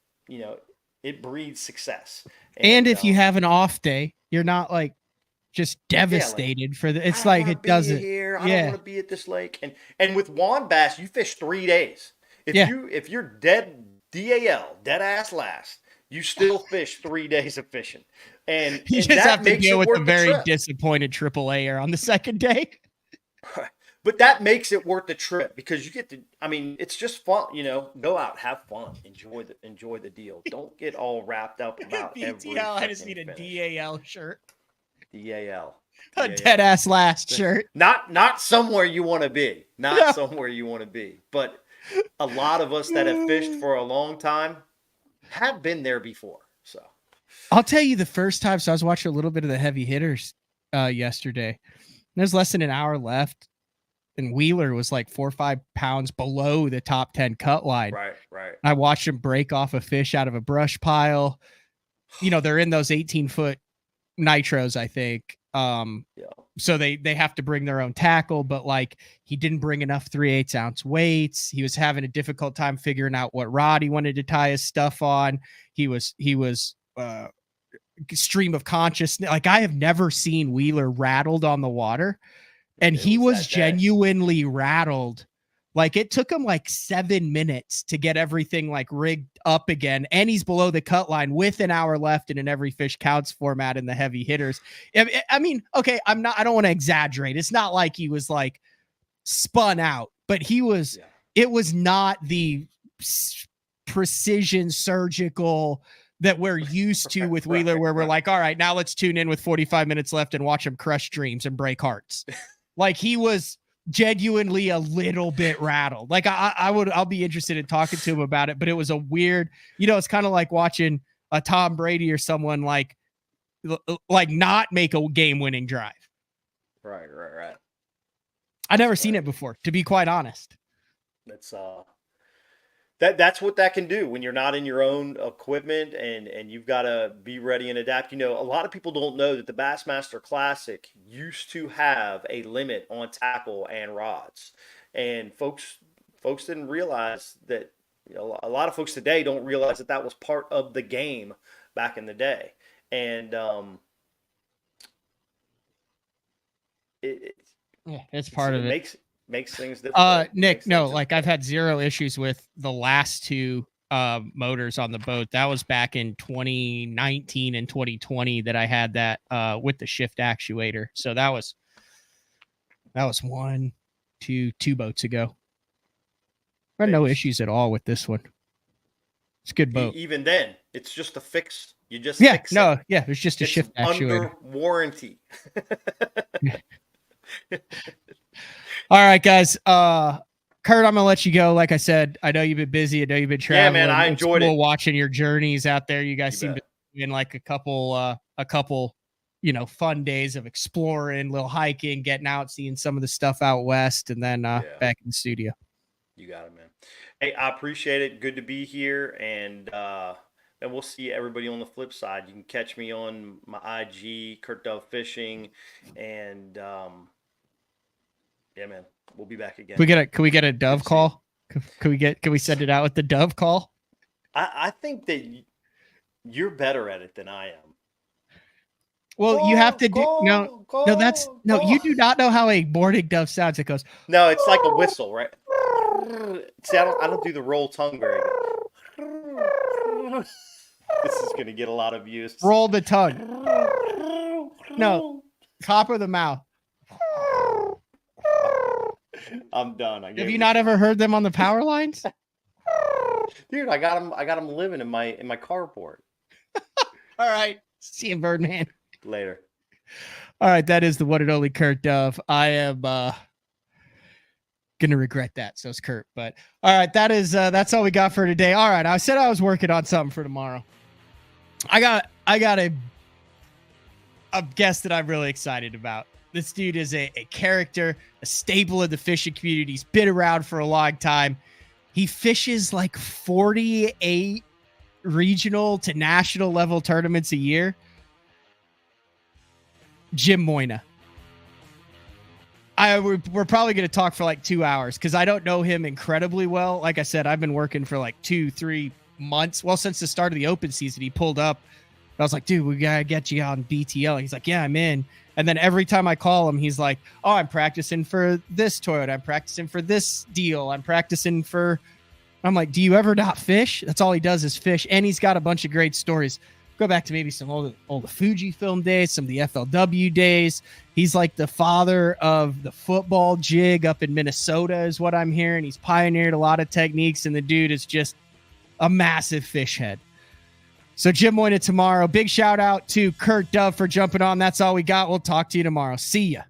it breeds success. And if you have an off day, you're not like just devastated for the. It's like it doesn't. Here. I don't want to be at this lake. And with WAN Bass, you fish 3 days. If you're dead ass last, you still fish 3 days of fishing. And you just have to deal with the very disappointed AAA on the second day. But that makes it worth the trip because you get to. I mean, it's just fun. Go out, have fun, enjoy the deal. Don't get all wrapped up about BTL. I just need a DAL shirt. DAL. A dead ass last shirt. Not somewhere you want to be. Not somewhere you want to be. But a lot of us that have fished for a long time have been there before. So I'll tell you the first time. So I was watching a little bit of the heavy hitters yesterday. There's less than an hour left, and Wheeler was like 4 or 5 pounds below the top 10 cut line. Right. I watched him break off a fish out of a brush pile. They're in those 18-foot nitros, I think. So they have to bring their own tackle, but like he didn't bring enough 3/8 ounce weights. He was having a difficult time figuring out what rod he wanted to tie his stuff on. He was stream of consciousness. Like I have never seen Wheeler rattled on the water, and he was genuinely rattled. Like it took him like 7 minutes to get everything like rigged up again. And he's below the cut line with an hour left in an every fish counts format in the heavy hitters. I mean, okay, I don't want to exaggerate. It's not like he was like spun out, but it was not the precision surgical that we're used to with Wheeler, where we're like, all right, now let's tune in with 45 minutes left and watch him crush dreams and break hearts. Like he was genuinely a little bit rattled. Like I'll be interested in talking to him about it, but it was a weird, it's kind of like watching a Tom Brady or someone like not make a game winning drive. Right. I never seen it before, to be quite honest. That's what that can do when you're not in your own equipment and you've got to be ready and adapt. A lot of people don't know that the Bassmaster Classic used to have a limit on tackle and rods, and folks didn't realize that. A lot of folks today don't realize that was part of the game back in the day, and it's part of it. Makes things difficult. Nick, like I've had zero issues with the last two motors on the boat. That was back in 2019 and 2020 that I had that with the shift actuator. So that was 2 boats ago. I had no issues at all with this one. It's a good boat. Even then, it's just a fix. You just fix it. It's just a shift actuator. Under warranty. All right, guys. Kurt, I'm gonna let you go. Like I said, I know you've been busy. I know you've been traveling. Yeah, man, I enjoyed it. Watching your journeys out there. You guys seem to be in like a couple, fun days of exploring, little hiking, getting out, seeing some of the stuff out west, and then back in the studio. You got it, man. Hey, I appreciate it. Good to be here, and we'll see everybody on the flip side. You can catch me on my IG, Kurt Dove Fishing, and yeah, man, we'll be back again. Can we get a dove call? Can we send it out with the dove call? I think that you're better at it than I am. Well, you have to do you do not know how a morning dove sounds. It goes. No, it's like a whistle, right? See, I don't do the roll tongue very good. This is gonna get a lot of views. Roll the tongue. No, top of the mouth. I'm done. Have you not ever heard them on the power lines? Dude, I got them living in my carport. All right. See you, Birdman. Later. All right, that is the one and only Kurt Dove. I am gonna regret that. So it's Kurt. But all right, that's all we got for today. All right, I said I was working on something for tomorrow. I got a guest that I'm really excited about. This dude is a character, a staple of the fishing community. He's been around for a long time. He fishes like 48 regional to national level tournaments a year. Jim Moyna. We're probably going to talk for like 2 hours because I don't know him incredibly well. Like I said, I've been working for like 2-3 months. Well, since the start of the open season, he pulled up. I was like, dude, we got to get you on BTL. He's like, yeah, I'm in. And then every time I call him, he's like, oh, I'm practicing for this Toyota. I'm practicing for this deal. I'm practicing for... I'm like, do you ever not fish? That's all he does is fish. And he's got a bunch of great stories. Go back to maybe some old the Fujifilm days, some of the FLW days. He's like the father of the football jig up in Minnesota is what I'm hearing. He's pioneered a lot of techniques, and the dude is just a massive fish head. So Jim Moyna tomorrow. Big shout out to Kurt Dove for jumping on. That's all we got. We'll talk to you tomorrow. See ya.